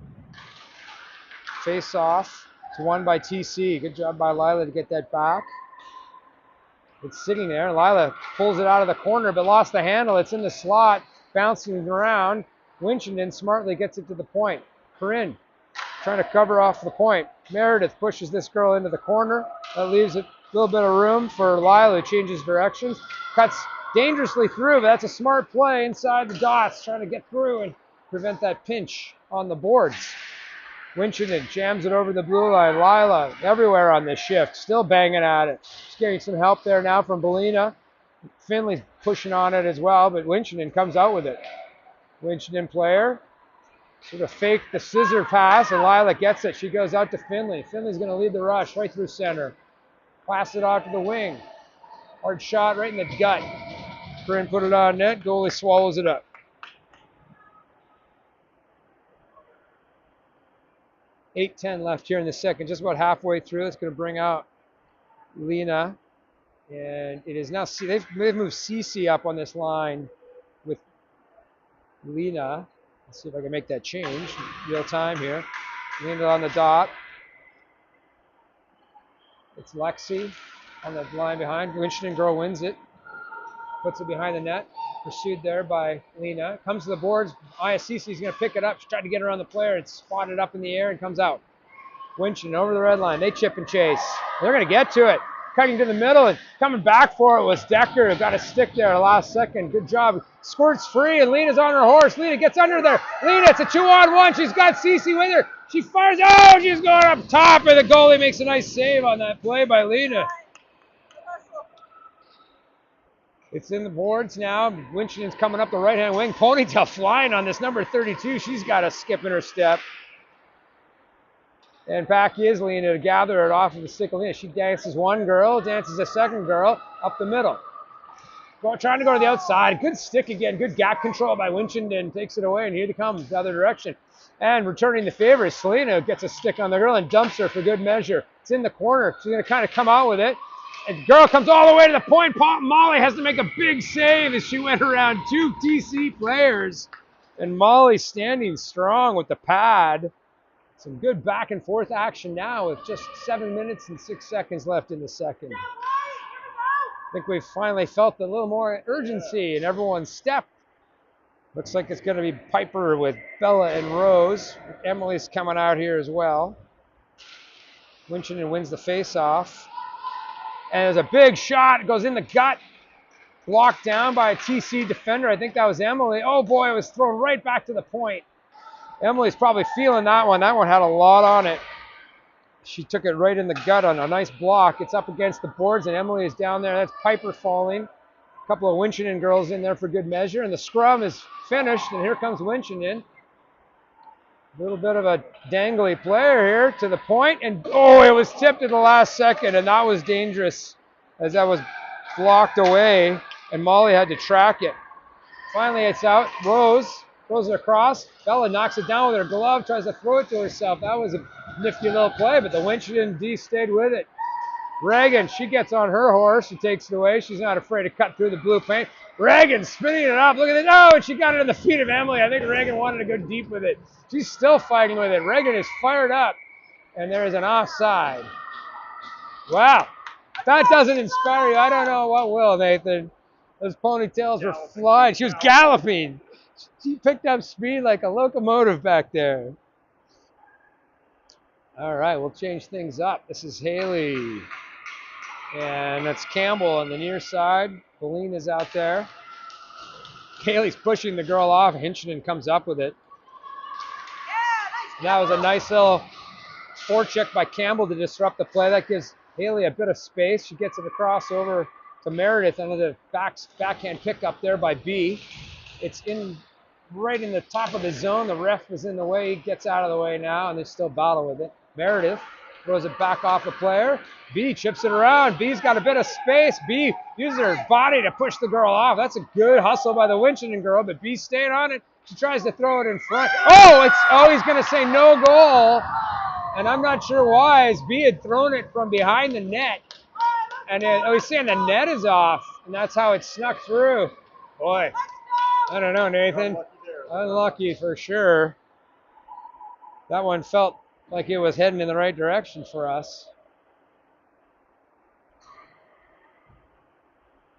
Face off. It's won by TC. Good job by Lila to get that back. It's sitting there. Lila pulls it out of the corner, but lost the handle. It's in the slot, bouncing around. Winchenden smartly gets it to the point. Corinne trying to cover off the point. Meredith pushes this girl into the corner. That leaves a little bit of room for Lila, who changes directions. Cuts dangerously through, but that's a smart play inside the dots, trying to get through and prevent that pinch on the boards. Winchenden jams it over the blue line. Lila everywhere on this shift, still banging at it. She's getting some help there now from Bellina. Finley's pushing on it as well, but Winchenden comes out with it. Winchenden player sort of faked the scissor pass, and Lila gets it. She goes out to Finley. Finley's going to lead the rush right through center. Pass it off to the wing. Hard shot right in the gut. Corinne put it on net. Goalie swallows it up. .8:10 left here in the second. Just about halfway through. It's going to bring out Lena. And it is now, they've moved Cece up on this line with Lena. Let's see if I can make that change. Real time here. Lena on the dot. It's Lexi on the line behind. Winchenden girl wins it. Puts it behind the net. Pursued there by Lena. Comes to the boards. Cece is going to pick it up. She's trying to get around the player. It's spotted up in the air and comes out. Winchenden over the red line. They chip and chase. They're going to get to it. Cutting to the middle and coming back for it was Decker, who got a stick there at the last second. Good job. Squirts free, and Lena's on her horse. Lena gets under there. Lena, it's a 2-on-1. She's got Cece with her. She fires. Oh, she's going up top, and the goalie makes a nice save on that play by Lena. It's in the boards now. Winchendon's coming up the right-hand wing. Ponytail flying on this number 32. She's got a skip in her step. And back is Lena to gather it off of the stick of Lena. She dances one girl, dances a second girl up the middle. Trying to go to the outside. Good stick again. Good gap control by Winchenden. Takes it away, and here it comes the other direction. And returning the favor is Selena, who gets a stick on the girl and dumps her for good measure. It's in the corner. She's going to kind of come out with it. And the girl comes all the way to the point. Molly has to make a big save as she went around two TC players. And Molly standing strong with the pad. Some good back and forth action now with just 7 minutes and 6 seconds left in the second. I think we've finally felt a little more urgency in everyone's step. Looks like it's going to be Piper with Bella and Rose. Emily's coming out here as well. Winchenden wins the face-off. And there's a big shot. It goes in the gut. Blocked down by a TC defender. I think that was Emily. Oh boy, it was thrown right back to the point. Emily's probably feeling that one. That one had a lot on it. She took it right in the gut on a nice block. It's up against the boards, and Emily is down there. That's Piper falling. A couple of Winchenden girls in there for good measure, and the scrum is finished, and here comes Winchenden. A little bit of a dangly player here to the point, and oh, it was tipped at the last second, and that was dangerous as that was blocked away, and Molly had to track it. Finally, it's out. Rose throws it across. Bella knocks it down with her glove, tries to throw it to herself. That was a nifty little play, but the Winchenden D stayed with it. Reagan, she gets on her horse. She takes it away. She's not afraid to cut through the blue paint. Reagan spinning it up. Look at it. Oh, and she got it in the feet of Emily. I think Reagan wanted to go deep with it. She's still fighting with it. Reagan is fired up, and there is an offside. Wow. If that doesn't inspire you, I don't know what will, Nathan. Those ponytails were flying. She was galloping. She picked up speed like a locomotive back there. All right, we'll change things up. This is Haley. And that's Campbell on the near side. Belena's out there. Haley's pushing the girl off. Hinchenden comes up with it. That was a nice little forecheck by Campbell to disrupt the play. That gives Haley a bit of space. She gets it across over to Meredith under the backhand pick up there by B. It's in right in the top of the zone. The ref was in the way. He gets out of the way now, and they still battle with it. Meredith throws it back off the player. B chips it around. B's got a bit of space. B uses her body to push the girl off. That's a good hustle by the Winchenden girl, but B stayed on it. She tries to throw it in front. He's going to say no goal. And I'm not sure why, as B had thrown it from behind the net. And he's saying the net is off, and that's how it snuck through. Boy, I don't know, Nathan. Unlucky for sure. That one felt like it was heading in the right direction for us.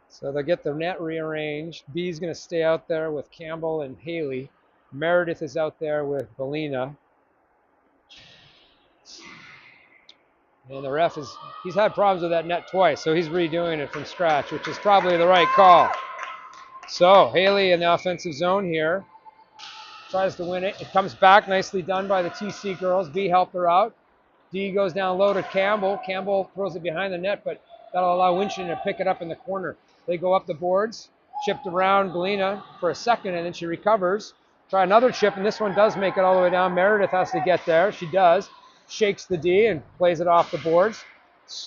So they'll get the net rearranged. B's going to stay out there with Campbell and Haley. Meredith is out there with Belina. And the ref he's had problems with that net twice, so he's redoing it from scratch, which is probably the right call. So Haley in the offensive zone here. Tries to win it. It comes back, nicely done by the TC girls. B helped her out. D goes down low to Campbell. Campbell throws it behind the net, but that'll allow Winchenden to pick it up in the corner. They go up the boards, chipped around Belina for a second, and then she recovers. Try another chip, and this one does make it all the way down. Meredith has to get there. She does. Shakes the D and plays it off the boards.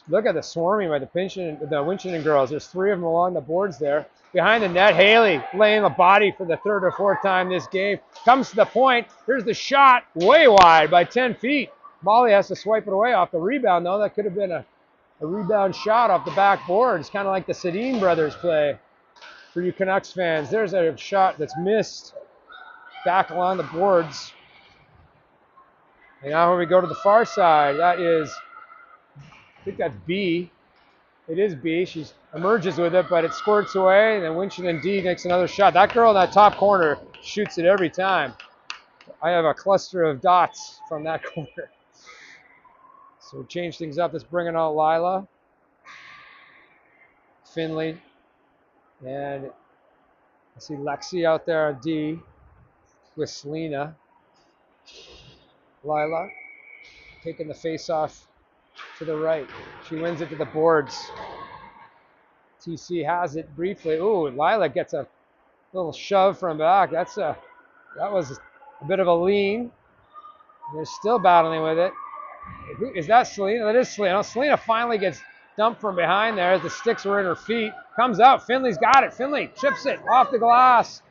Look at the swarming by the Winchenden girls. There's 3 of them along the boards there. Behind the net, Haley laying the body for the 3rd or 4th time this game. Comes to the point. Here's the shot, way wide by 10 feet. Molly has to swipe it away off the rebound, though. That could have been a rebound shot off the back boards, kind of like the Sedin brothers play for you Canucks fans. There's a shot that's missed back along the boards. And now when we go to the far side, that is, I think that's B. It is B. She emerges with it, but it squirts away, and then Winchenden D makes another shot. That girl in that top corner shoots it every time. I have a cluster of dots from that corner. So we'll change things up. Let's bring it out Lila, Finley, and I see Lexi out there on D with Selena. Lila taking the face off to the right. She wins it to the boards. TC has it briefly. Ooh, Lila gets a little shove from back. That was a bit of a lean. They're still battling with it. Is that Selena? That is Selena. Selena finally gets dumped from behind there as the sticks were in her feet. Comes out. Finley's got it. Finley chips it off the glass.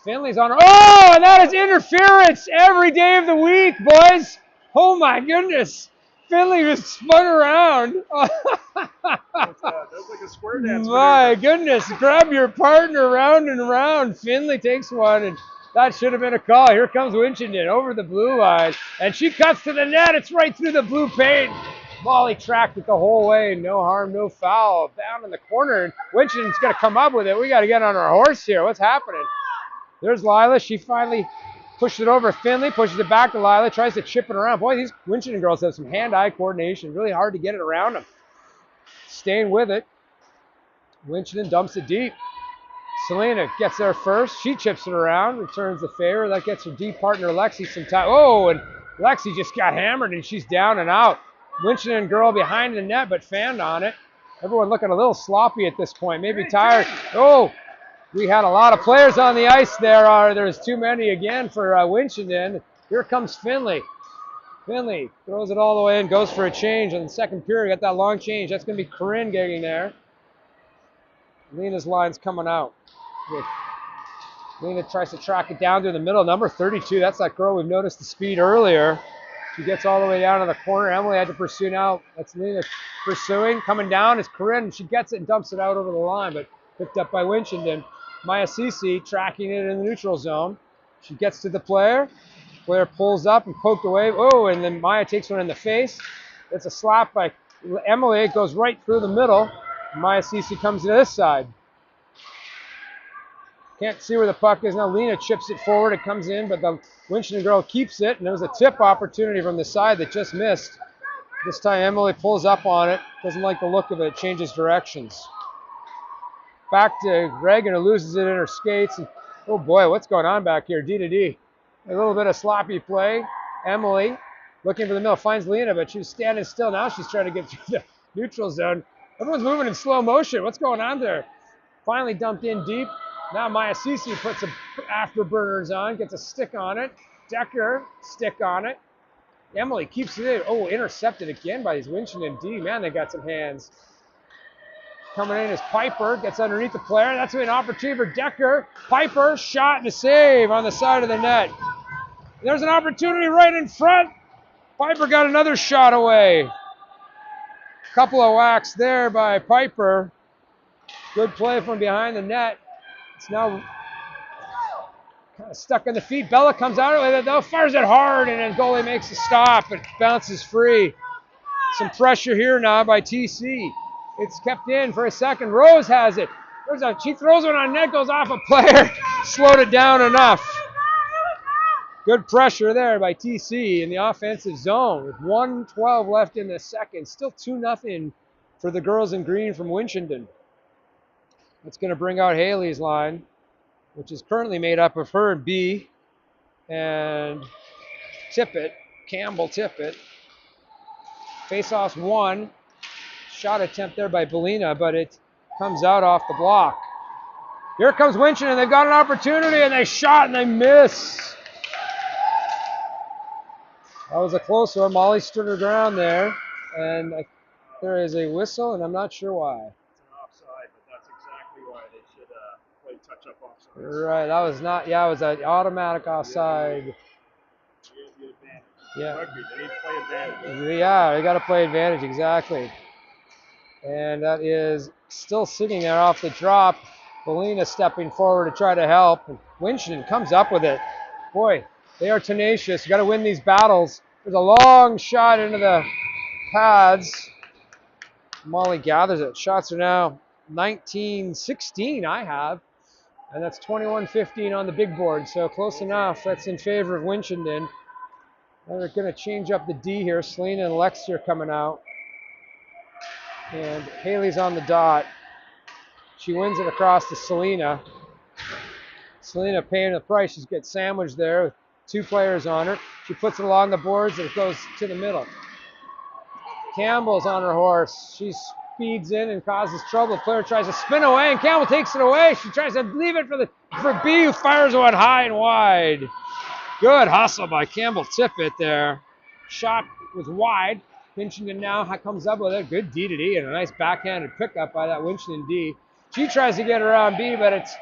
Finley's on her. Oh, and that is interference every day of the week, boys. Oh, my goodness. Finley was spun around. That was like a square dance. My goodness. Grab your partner round and round. Finley takes one, and that should have been a call. Here comes Winchenden over the blue line, and she cuts to the net. It's right through the blue paint. Molly tracked it the whole way. No harm, no foul. Down in the corner, and Winchenden's going to come up with it. We got to get on our horse here. What's happening? There's Lila. She finally pushed it over Finley, pushes it back to Lila, tries to chip it around. Boy, these Winchenden girls have some hand-eye coordination. Really hard to get it around them. Staying with it. Winchenden dumps it deep. Selena gets there first. She chips it around, returns the favor. That gets her deep partner Lexi some time. Oh, and Lexi just got hammered, and she's down and out. Winchenden girl behind the net, but fanned on it. Everyone looking a little sloppy at this point, maybe tired. Oh, we had a lot of players on the ice there. There's too many again for Winchenden. Here comes Finley. Finley throws it all the way in, goes for a change in the second period. Got that long change. That's going to be Corinne getting there. Lena's line's coming out. Lena tries to track it down to the middle. Number 32, that's that girl we've noticed the speed earlier. She gets all the way down to the corner. Emily had to pursue now. That's Lena pursuing. Coming down is Corinne. She gets it and dumps it out over the line, but picked up by Winchenden. Maya Cece tracking it in the neutral zone. She gets to the player. Player pulls up and poked away. Oh, and then Maya takes one in the face. It's a slap by Emily. It goes right through the middle. Maya Cece comes to this side. Can't see where the puck is now. Lena chips it forward. It comes in, but the Winchenden girl keeps it. And there was a tip opportunity from the side that just missed. This time Emily pulls up on it. Doesn't like the look of it. Changes directions. Back to Reagan, who loses it in her skates. And, oh boy, what's going on back here? D to D. A little bit of sloppy play. Emily looking for the middle, finds Lena, but she's standing still. Now she's trying to get through the neutral zone. Everyone's moving in slow motion. What's going on there? Finally dumped in deep. Now Maya Cece puts some afterburners on, gets a stick on it. Decker, stick on it. Emily keeps it in. Oh, intercepted again by these Winchenden D. Man, they got some hands. Coming in is Piper, gets underneath the player. That's an opportunity for Decker. Piper, shot and a save on the side of the net. There's an opportunity right in front. Piper got another shot away. Couple of whacks there by Piper. Good play from behind the net. It's now kind of stuck in the feet. Bella comes out with it though, fires it hard, and then goalie makes a stop. It bounces free. Some pressure here now by TC. It's kept in for a second. Rose has it. She throws one on net, goes off a player. Slowed it down enough. Good pressure there by TC in the offensive zone with 1:12 left in the second. Still 2-0 for the girls in green from Winchenden. That's going to bring out Haley's line, which is currently made up of her and B and Tippett, Campbell Tippett. Face-offs 1. Shot attempt there by Belina, but it comes out off the block. Here comes Winchenden. They've got an opportunity, and they shot, and they miss. That was a close one. Molly stood her ground there, and there is a whistle, and I'm not sure why. It's an offside, but that's exactly why they should play touch-up offside. Right, that was not, yeah, it was an automatic offside. Yeah. Rugby, they need to play advantage. Yeah, they got to play advantage, exactly. And that is still sitting there off the drop. Belina stepping forward to try to help. And Winchenden comes up with it. Boy, they are tenacious. You got to win these battles. There's a long shot into the pads. Molly gathers it. Shots are now 19-16 I have. And that's 21-15 on the big board. So close enough. That's in favor of Winchenden. And they're going to change up the D here. Selena and Lexi are coming out. And Haley's on the dot. She wins it across to Selena. Selena paying the price. She's got sandwiched there with 2 players on her. She puts it along the boards and it goes to the middle. Campbell's on her horse. She's speeds in and causes trouble. The player tries to spin away, and Campbell takes it away. She tries to leave it for B, who fires one high and wide. Good hustle by Campbell Tippett there. Shot was wide. Winchenden now comes up with a good D to D and a nice backhanded pickup by that Winchenden D. She tries to get around B, but it's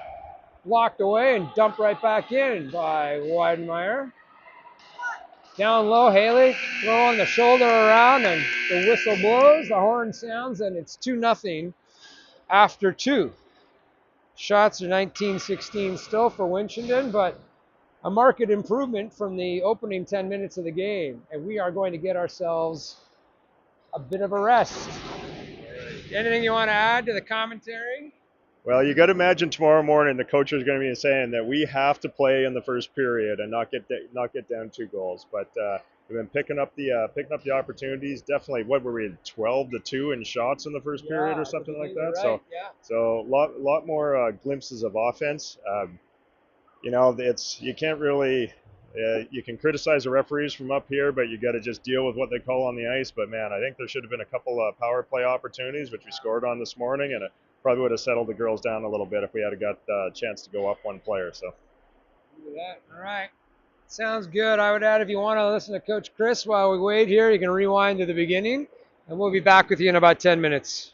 blocked away and dumped right back in by Weidenmeyer. Down low, Haley throwing the shoulder around, and the whistle blows, the horn sounds, and it's 2-0 after 2. Shots are 19-16 still for Winchenden, but a marked improvement from the opening 10 minutes of the game, and we are going to get ourselves a bit of a rest. Anything you want to add to the commentary? Well, you got to imagine tomorrow morning the coach is going to be saying that we have to play in the first period and not get down 2 goals. But we've been picking up the opportunities. Definitely, what were we, 12-2 in shots in the first period or something like that? Right. So lot more glimpses of offense. You can't really. You can criticize the referees from up here, but you got to just deal with what they call on the ice. But man, I think there should have been a couple of power play opportunities, which we scored on this morning, and it probably would have settled the girls down a little bit if we had got a chance to go up 1 player. So. Do that. All right. Sounds good. I would add, if you want to listen to Coach Chris while we wait here, you can rewind to the beginning, and we'll be back with you in about 10 minutes.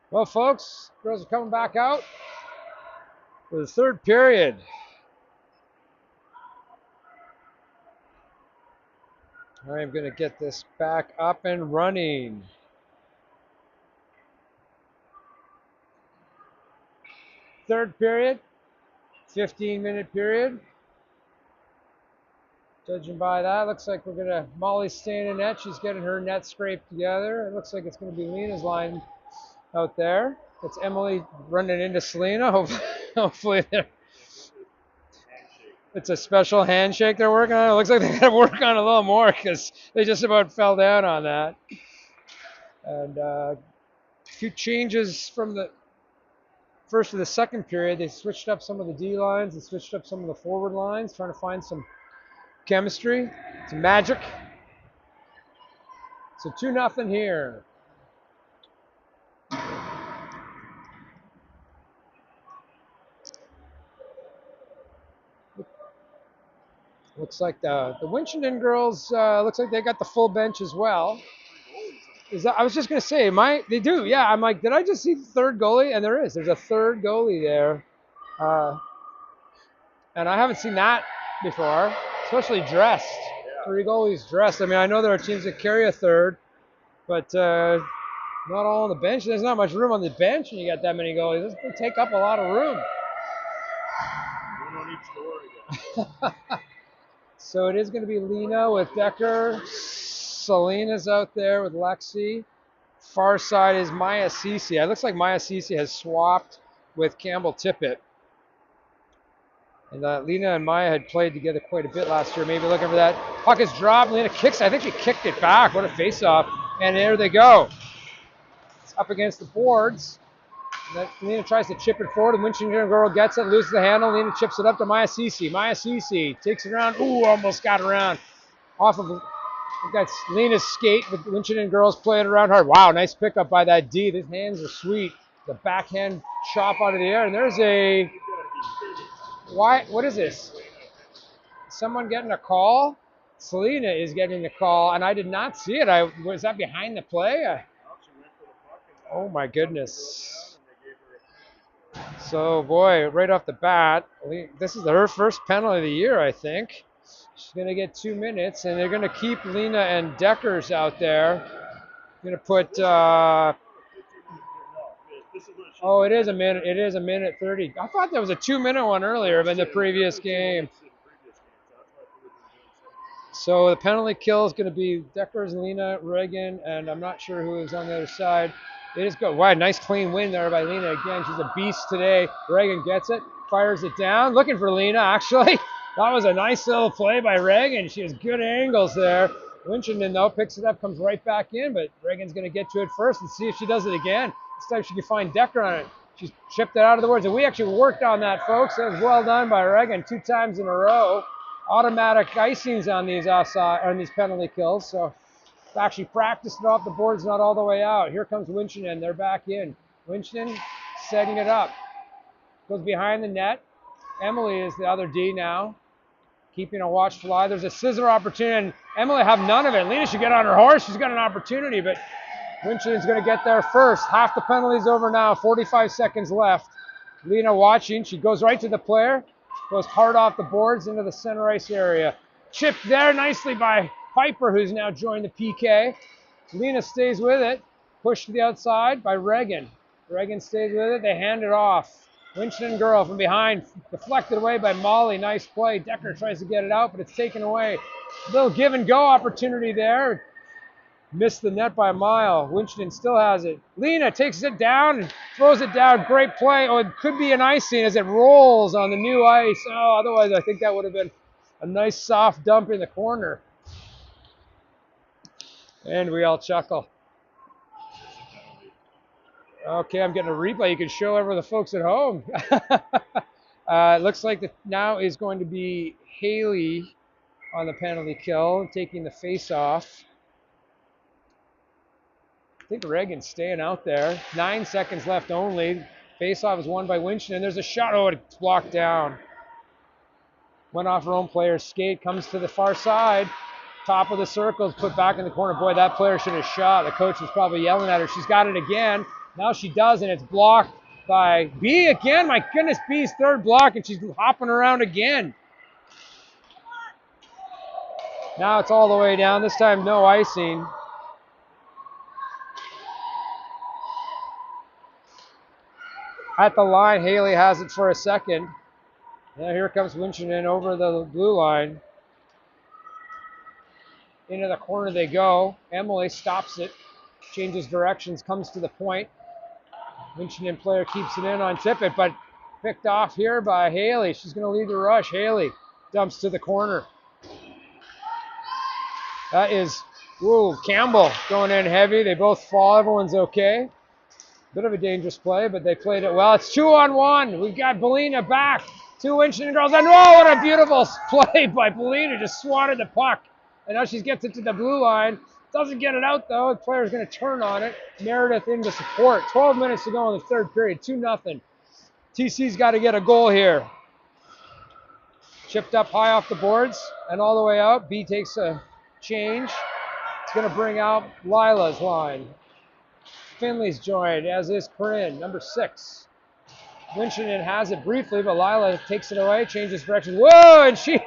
Well, folks, girls are coming back out for the third period. I'm going to get this back up and running. Third period, 15-minute period. Judging by that, looks like we're going to, Molly's staying in net. She's getting her net scraped together. It looks like it's going to be Lena's line out there. It's Emily running into Selena. Hopefully it's a special handshake they're working on. It looks like they got to work on it a little more because they just about fell down on that. And a few changes from the first to the second period. They switched up some of the D lines. They switched up some of the forward lines, trying to find some chemistry, some magic. So 2-0 here. Looks like the Winchenden girls, looks like they got the full bench as well. I was just going to say, they do, yeah. I'm like, did I just see the third goalie? And there is. There's a third goalie there. And I haven't seen that before, especially dressed. 3 goalies dressed. I mean, I know there are teams that carry a third, but not all on the bench. There's not much room on the bench when you got that many goalies. They take up a lot of room. So it is going to be Lena with Decker. Selena's out there with Lexi. Far side is Maya Cece. It looks like Maya Cece has swapped with Campbell Tippett. And Lena and Maya had played together quite a bit last year. Maybe looking for that. Puck is dropped. Lena kicks. I think she kicked it back. What a face-off. And there they go. It's up against the boards. Lena tries to chip it forward. The Winchenden girl gets it, loses the handle. Lena chips it up to Maya Cece. Maya Cece takes it around. Ooh, almost got around. Off of that's Lena's skate, but the Winchenden girls playing around hard. Wow, nice pickup by that D. His hands are sweet. The backhand chop out of the air. And there's a... What is this? Someone getting a call? Selena is getting a call, and I did not see it. Was that behind the play? Oh, my goodness. So, boy, right off the bat, this is her first penalty of the year, I think. She's going to get 2 minutes, and they're going to keep Lena and Deckers out there. Going to put... oh, it is a minute. It is a minute 30. I thought there was a 2-minute one earlier in the previous game. So the penalty kill is going to be Deckers, Lena, Reagan, and I'm not sure who is on the other side. It is good. Wow, nice clean win there by Lena again. She's a beast today. Reagan gets it, fires it down. Looking for Lena, actually. That was a nice little play by Reagan. She has good angles there. Winchenden, though, picks it up, comes right back in, but Reagan's going to get to it first and see if she does it again. This time she can find Decker on it. She's chipped it out of the woods, and we actually worked on that, folks. That was well done by Reagan 2 times in a row. Automatic icings on these offside, on these penalty kills, so actually practiced it off the boards, not all the way out. Here comes Winchenden. They're back in. Winchenden setting it up. Goes behind the net. Emily is the other D now. Keeping a watchful eye. There's a scissor opportunity, and Emily have none of it. Lena should get on her horse. She's got an opportunity, but Winchenden's going to get there first. Half the penalty's over now. 45 seconds left. Lena watching. She goes right to the player. Goes hard off the boards into the center ice area. Chipped there nicely by Piper, who's now joined the PK. Lena stays with it. Pushed to the outside by Reagan. Reagan stays with it. They hand it off. Winchenden girl from behind, deflected away by Molly. Nice play. Decker tries to get it out, but it's taken away. Little give and go opportunity there. Missed the net by a mile. Winchenden still has it. Lena takes it down and throws it down. Great play. Oh, it could be an icing as it rolls on the new ice. Oh, otherwise I think that would have been a nice soft dump in the corner. And we all chuckle. Okay, I'm getting a replay. You can show over the folks at home. It looks like now is going to be Haley on the penalty kill, taking the face off. I think Reagan's staying out there. 9 seconds left only. Face-off is won by Winchenden. There's a shot. Oh, it's blocked down. Went off her own player's skate. Comes to the far side. Top of the circle is put back in the corner. Boy, that player should have shot. The coach was probably yelling at her. She's got it again. Now she does, and it's blocked by B again. My goodness, B's third block, and she's hopping around again. Now it's all the way down. This time, no icing. At the line, Haley has it for a second. Now here comes Winchenden over the blue line. Into the corner they go. Emily stops it, changes directions, comes to the point. Winchenden player keeps it in on Tippett, but picked off here by Haley. She's going to lead the rush. Haley dumps to the corner. That is, Campbell going in heavy. They both fall. Everyone's okay. Bit of a dangerous play, but they played it well. It's 2-on-1. We've got Belina back. 2 Winchenden girls. And oh, what a beautiful play by Belina. Just swatted the puck. And now she gets it to the blue line. Doesn't get it out, though. The player's going to turn on it. Meredith into support. 12 minutes to go in the third period. 2-0. TC's got to get a goal here. Chipped up high off the boards and all the way out. B takes a change. It's going to bring out Lila's line. Finley's joined, as is Corinne, number 6. Winchenden has it briefly, but Lila takes it away, changes direction. Whoa, and she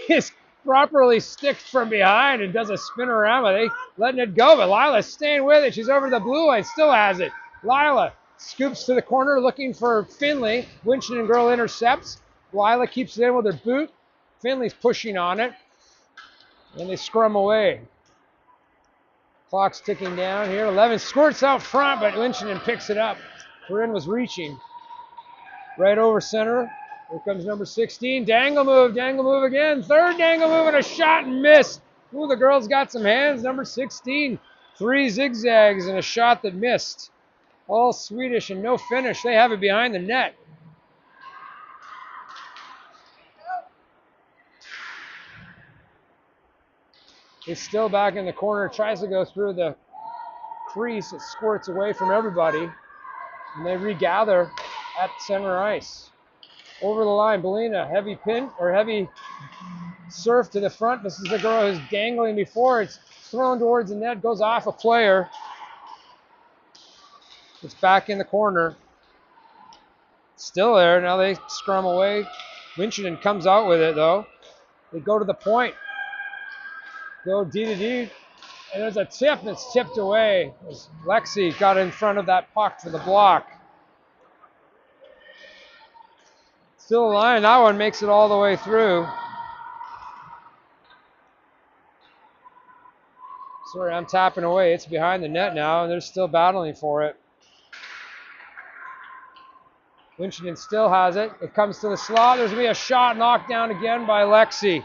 is properly sticked from behind and does a spin around, but they letting it go. But Lila's staying with it. She's over the blue line, still has it. Lila scoops to the corner looking for Finley. Winchenden girl intercepts. Lila keeps it in with her boot. Finley's pushing on it, and they scrum away. Clock's ticking down here. 11 squirts out front, but Winchenden picks it up. Corinne was reaching. Right over center. Here comes number 16. Dangle move again. Third dangle move and a shot and miss. Ooh, the girls got some hands. Number 16. 3 zigzags and a shot that missed. All Swedish and no finish. They have it behind the net. He's still back in the corner, tries to go through the crease. It squirts away from everybody, and they regather at center ice. Over the line, Belina, heavy pin or heavy surf to the front. This is the girl who's dangling before. It's thrown towards the net, goes off a player. It's back in the corner. Still there. Now they scrum away. Winchenden comes out with it, though. They go to the point. Go D to D, and there's a tip that's tipped away. Lexi got in front of that puck for the block. Still alive. That one makes it all the way through. Sorry, I'm tapping away. It's behind the net now, and they're still battling for it. Winchenden still has it. It comes to the slot. There's going to be a shot knocked down again by Lexi.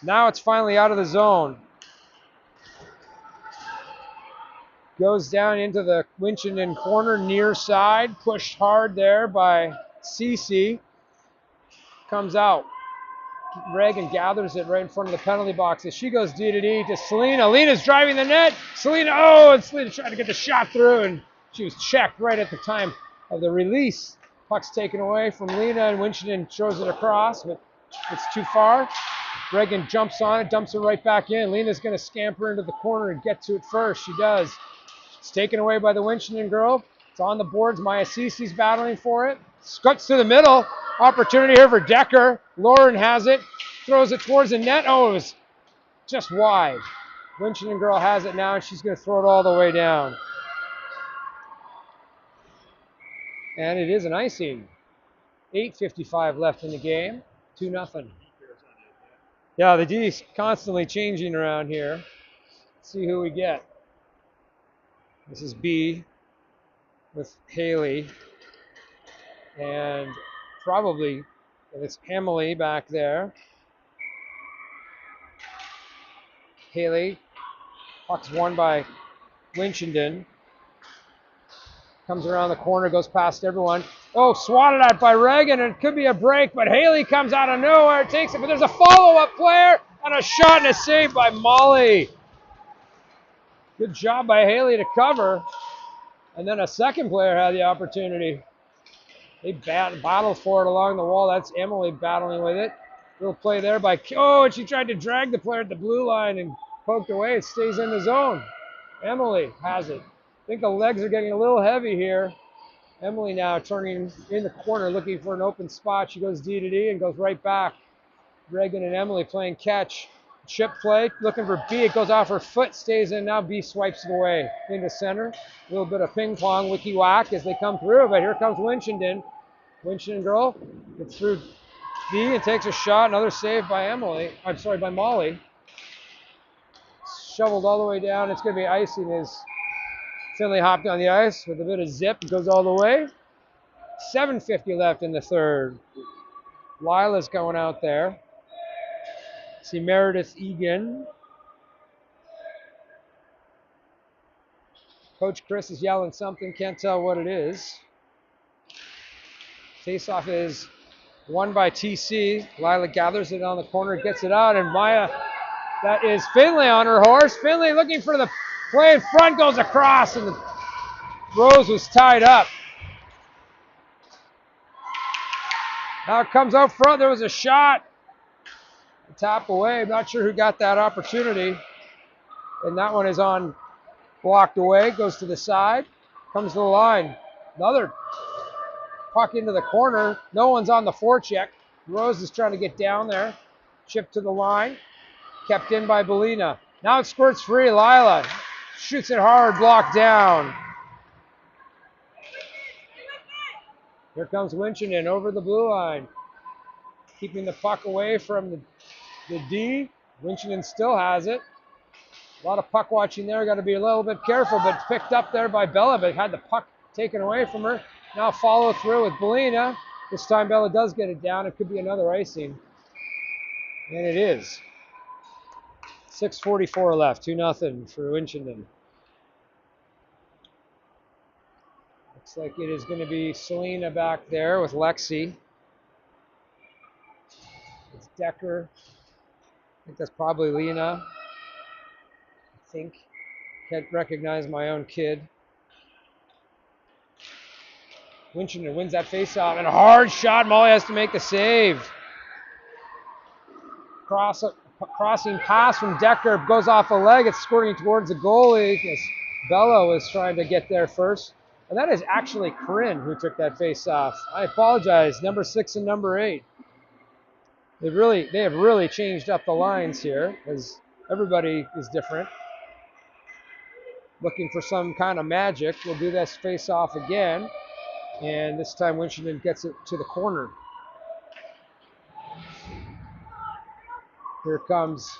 Now it's finally out of the zone. Goes down into the Winchenden corner near side. Pushed hard there by Cece. Comes out. Reagan gathers it right in front of the penalty box as she goes D to D to Selena. Lena's driving the net. And Selena tried to get the shot through, and she was checked right at the time of the release. Puck's taken away from Lena, and Winchenden throws it across, but it's too far. Reagan jumps on it, dumps it right back in. Lena's going to scamper into the corner and get to it first. She does. It's taken away by the Winchenden girl. It's on the boards. Maya Cece's battling for it. Scuts to the middle. Opportunity here for Decker. Lauren has it. Throws it towards the net. Oh, it was just wide. Winchenden girl has it now, and she's going to throw it all the way down. And it is an icing. 8:55 left in the game. 2-0. Yeah, the D's constantly changing around here. Let's see who we get. This is B with Haley. And probably it's Emily back there. Haley. Puck's won by Winchenden. Comes around the corner, goes past everyone. Oh, swatted at by Reagan, and it could be a break, but Haley comes out of nowhere, takes it, but there's a follow-up player, and a shot and a save by Molly. Good job by Haley to cover, and then a second player had the opportunity. They battled for it along the wall. That's Emily battling with it. Little play there by, oh, and she tried to drag the player at the blue line and poked away. It stays in the zone. Emily has it. I think the legs are getting a little heavy here. Emily now turning in the corner, looking for an open spot. She goes D to D and goes right back. Reagan and Emily playing catch. Chip play, looking for B. It goes off her foot, stays in. Now B swipes it away into center. A little bit of ping pong, wicky whack as they come through. But here comes Winchenden. Winchenden girl gets through D and takes a shot. Another save by Emily. I'm sorry, by Molly. Shoveled all the way down. It's going to be icing as Finley hopped on the ice with a bit of zip. It goes all the way. 7:50 left in the third. Lila's going out there. See Meredith Egan. Coach Chris is yelling something. Can't tell what it is. Face-off is won by TC. Lila gathers it on the corner, gets it out, and Maya, that is Finley on her horse. Finley looking for the play in front, goes across, and Rose was tied up. Now it comes out front. There was a shot. Tap away. I'm not sure who got that opportunity. And that one is on, blocked away. Goes to the side. Comes to the line. Another puck into the corner. No one's on the forecheck. Rose is trying to get down there. Chip to the line. Kept in by Belina. Now it squirts free. Lila shoots it hard. Blocked down. Here comes Winchenden over the blue line. Keeping the puck away from the D. Winchenden still has it. A lot of puck watching there. Got to be a little bit careful, but picked up there by Bella, but had the puck taken away from her. Now follow through with Belina. This time Bella does get it down. It could be another icing. And it is. 6:44 left. 2-0 for Winchenden. Looks like it is going to be Selena back there with Lexi. It's Decker. I think that's probably Lena. I think. Can't recognize my own kid. Winchenden wins that faceoff and a hard shot. Molly has to make the save. Crossing pass from Decker goes off a leg. It's squirting towards the goalie because Bella was trying to get there first. And that is actually Corinne who took that faceoff. I apologize. Number 6 and number 8. They have really changed up the lines here because everybody is different. Looking for some kind of magic. We'll do this face-off again. And this time Winchenden gets it to the corner. Here comes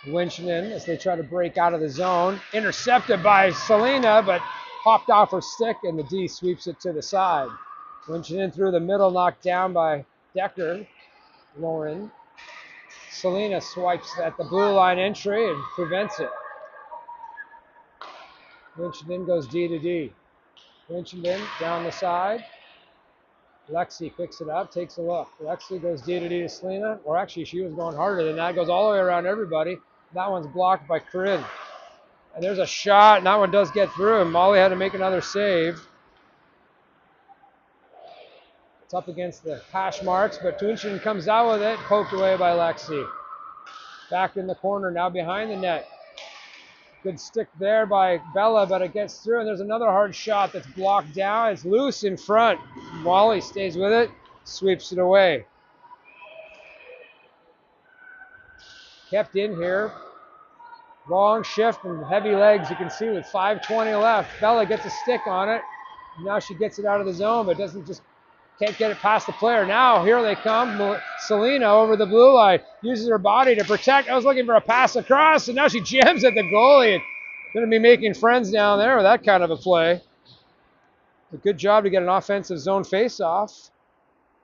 Winchenden as they try to break out of the zone. Intercepted by Selena, but popped off her stick, and the D sweeps it to the side. Winchenden through the middle, knocked down by Decker. Lauren. Selena swipes at the blue line entry and prevents it. Winchenden goes D to D. Winchenden down the side. Lexi picks it up, takes a look. Lexi goes D to D to Selena, or actually she was going harder than that. Goes all the way around everybody. That one's blocked by Corinne. And there's a shot, and that one does get through, and Molly had to make another save. It's up against the hash marks, but Winchenden comes out with it, poked away by Lexi. Back in the corner, now behind the net. Good stick there by Bella, but it gets through, and there's another hard shot that's blocked down. It's loose in front. Molly stays with it, sweeps it away. Kept in here. Long shift and heavy legs, you can see with 5:20 left. Bella gets a stick on it. Now she gets it out of the zone, but can't get it past the player. Now here they come. Selena over the blue line uses her body to protect. I was looking for a pass across, and now she jams at the goalie. And going to be making friends down there with that kind of a play. A good job to get an offensive zone face-off.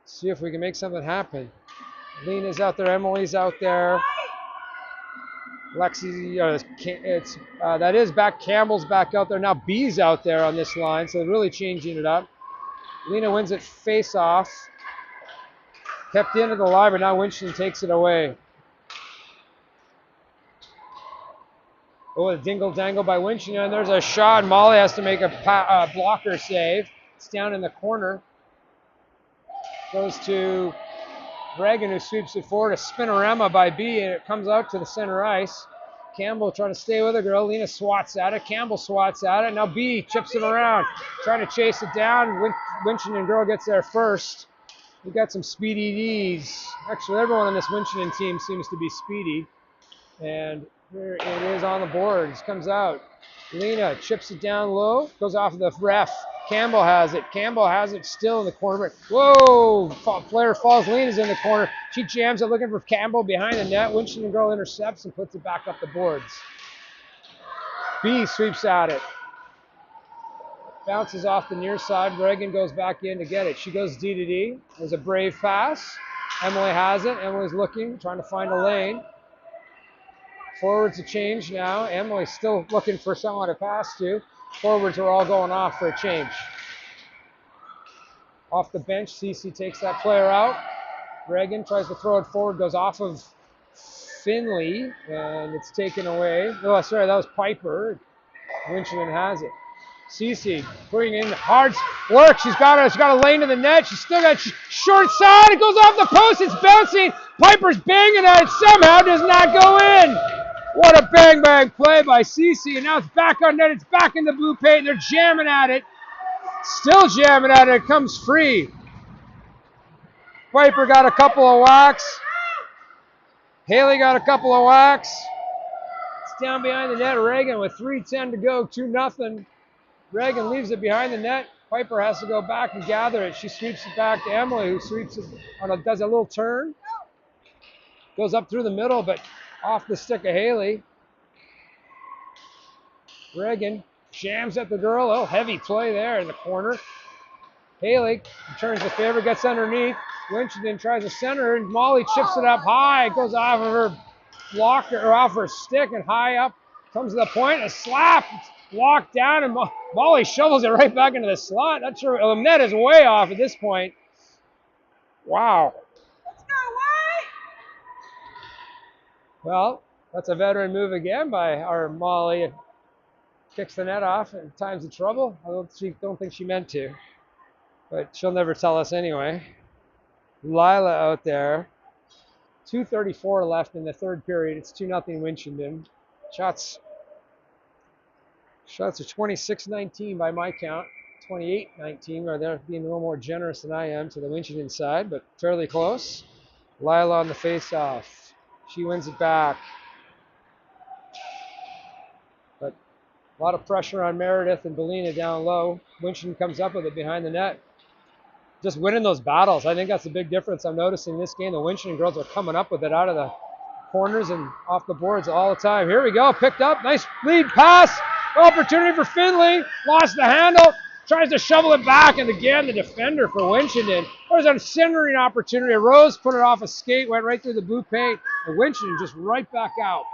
See if we can make something happen. Lena's out there. Emily's out there. Lexi, that is back. Campbell's back out there. Now B's out there on this line, so they're really changing it up. Lena wins it face-off. Kept into the line, but now Winchenden takes it away. Oh, a dingle-dangle by Winchenden. There's a shot. Molly has to make a blocker save. It's down in the corner. Goes to Reagan, who sweeps it forward, a spinorama by B, and it comes out to the center ice. Campbell trying to stay with the girl. Lena swats at it. Campbell swats at it. Now B chips it around, trying to chase it down. Winchenden girl gets there first. We got some speedy Ds. Actually, everyone on this Winchenden team seems to be speedy. And here it is on the boards. Comes out. Lena chips it down low. Goes off of the ref. Campbell has it. Campbell has it still in the corner. Whoa! Player falls. Lena's in the corner. She jams it looking for Campbell behind the net. Winchenden girl intercepts and puts it back up the boards. B sweeps at it. Bounces off the near side. Reagan goes back in to get it. She goes D to D. There's a brave pass. Emily has it. Emily's looking, trying to find a lane. Forwards a change now. Emily's still looking for someone to pass to. Forwards are all going off for a change. Off the bench, Cece takes that player out. Reagan tries to throw it forward, goes off of Finley, and it's taken away. Oh, sorry, that was Piper. Winchenden has it. Cece putting in hard work. She's got a lane to the net. She's still got short side. It goes off the post. It's bouncing. Piper's banging at it. Somehow does not go in. What a bang play by Cece. And now it's back on net. It's back in the blue paint. They're jamming at it. Still jamming at it. It comes free. Piper got a couple of whacks. Haley got a couple of whacks. It's down behind the net. Reagan with 3:10 to go. 2-0. Reagan leaves it behind the net. Piper has to go back and gather it. She sweeps it back to Emily, who sweeps it, does a little turn. Goes up through the middle, but off the stick of Haley. Reagan jams at the girl. Oh, heavy play there in the corner. Haley returns the favor, gets underneath. Winchenden tries to center, and Molly chips it up high. It goes off of her blocker, or off her stick, and high up. Comes to the point, a slap. Walked down, and Molly shovels it right back into the slot. Not sure. The net is way off at this point. Wow. Let's go, White! Well, that's a veteran move again by our Molly. Kicks the net off and times the trouble. I don't think she meant to, but she'll never tell us anyway. Lila out there. 2:34 left in the third period. It's 2-0 Winchenden. Shots are 26-19 by my count. 28-19, or they're being a little more generous than I am to the Winchenden side, but fairly close. Lila on the face-off. She wins it back. But a lot of pressure on Meredith and Belina down low. Winchenden comes up with it behind the net. Just winning those battles. I think that's the big difference I'm noticing this game. The Winchenden girls are coming up with it out of the corners and off the boards all the time. Here we go. Picked up. Nice lead pass. Opportunity for Finley. Lost the handle. Tries to shovel it back. And again, the defender for Winchenden. There's a centering opportunity. Rose put it off a skate. Went right through the blue paint. And Winchenden just right back out.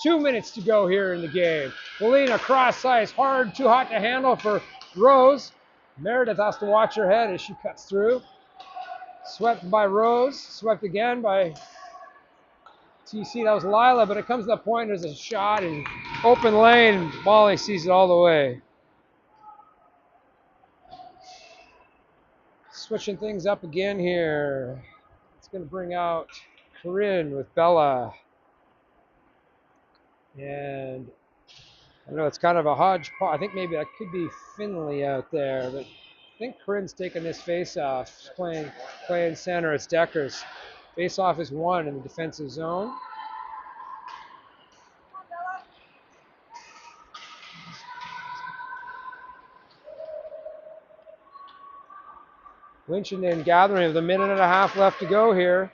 2 minutes to go here in the game. Belina cross ice. Hard. Too hot to handle for Rose. Meredith has to watch her head as she cuts through. Swept by Rose. Swept again by TC. That was Lila, but it comes to the point. There's a shot in open lane. Molly sees it all the way. Switching things up again here. It's going to bring out Corinne with Bella. And I know it's kind of a hodgepodge. I think maybe that could be Finley out there, but I think Corinne's taking this face-off. She's playing center. It's Deckers. Face-off is 1 in the defensive zone. Winchenden gathering with a minute and a half left to go here.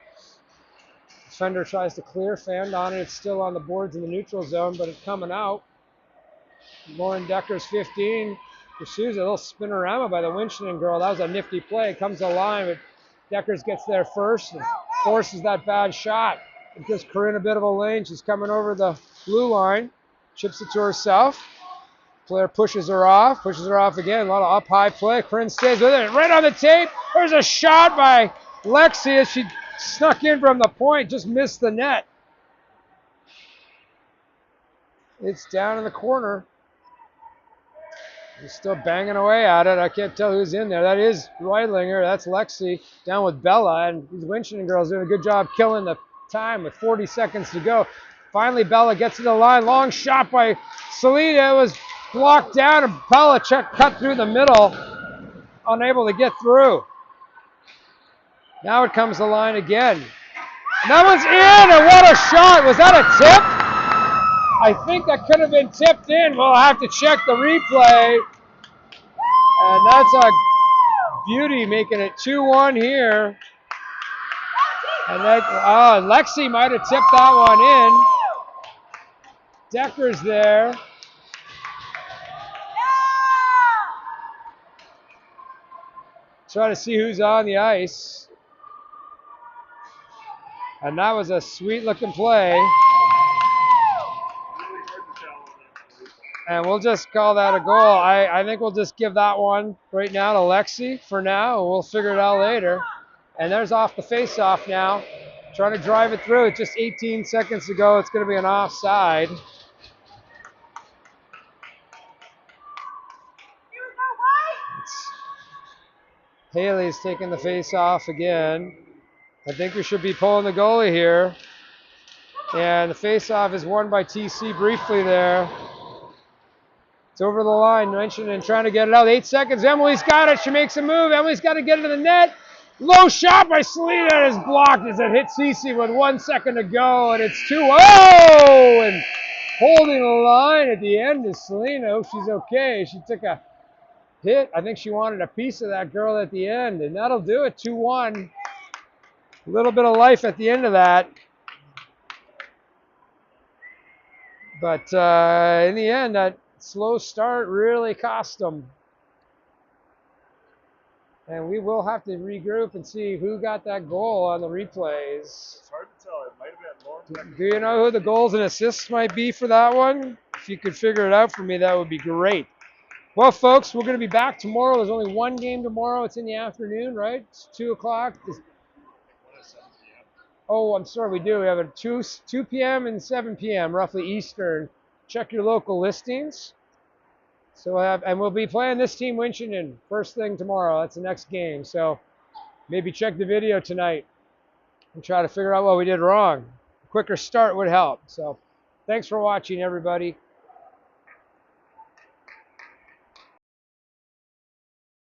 Defender tries to clear. Fanned on it. It's still on the boards in the neutral zone, but it's coming out. Lauren Deckers 15 pursues a little spinorama by the Winchenden girl. That was a nifty play. Comes to the line, but Deckers gets there first and forces that bad shot. It gives Corinne a bit of a lane. She's coming over the blue line. Chips it to herself. Player pushes her off again. A lot of up high play. Corinne stays with it. Right on the tape. There's a shot by Lexi as she snuck in from the point. Just missed the net. It's down in the corner. He's still banging away at it. I can't tell who's in there. That is Reidlinger. That's Lexi down with Bella. And these Winchenden girls doing a good job killing the time with 40 seconds to go. Finally, Bella gets to the line. Long shot by Selena. It was blocked down, and Bella cut through the middle, unable to get through. Now it comes the line again. And that one's in, and what a shot. Was that a tip? I think that could have been tipped in. We'll have to check the replay. And that's a beauty, making it 2-1 here. And that, Lexi might have tipped that one in. Decker's there. Try to see who's on the ice. And that was a sweet looking play. And we'll just call that a goal. I think we'll just give that one right now to Lexi for now. We'll figure it out later. And there's off the face-off now. Trying to drive it through. It's just 18 seconds to go. It's going to be an offside. Haley's taking the face-off again. I think we should be pulling the goalie here. And the face-off is won by TC briefly there. It's over the line, Winchenden trying to get it out. 8 seconds. Emily's got it. She makes a move. Emily's got to get it to the net. Low shot by Selena. It is blocked as it hits Cece with 1 second to go. And it's 2-0. And holding the line at the end is Selena. Oh, she's okay. She took a hit. I think she wanted a piece of that girl at the end. And that'll do it. 2-1. A little bit of life at the end of that. But in the end, that slow start really cost them. And we will have to regroup and see who got that goal on the replays. It's hard to tell. It might have been more. Do you know who the goals and assists might be for that one? If you could figure it out for me, that would be great. Well, folks, we're going to be back tomorrow. There's only one game tomorrow. It's in the afternoon, right? It's 2 o'clock. Oh, I'm sorry, we do. We have a 2 p.m. and 7 p.m., roughly Eastern. Check your local listings. So we'll be playing this team, Winchenden, first thing tomorrow. That's the next game. So maybe check the video tonight and try to figure out what we did wrong. A quicker start would help. So thanks for watching, everybody.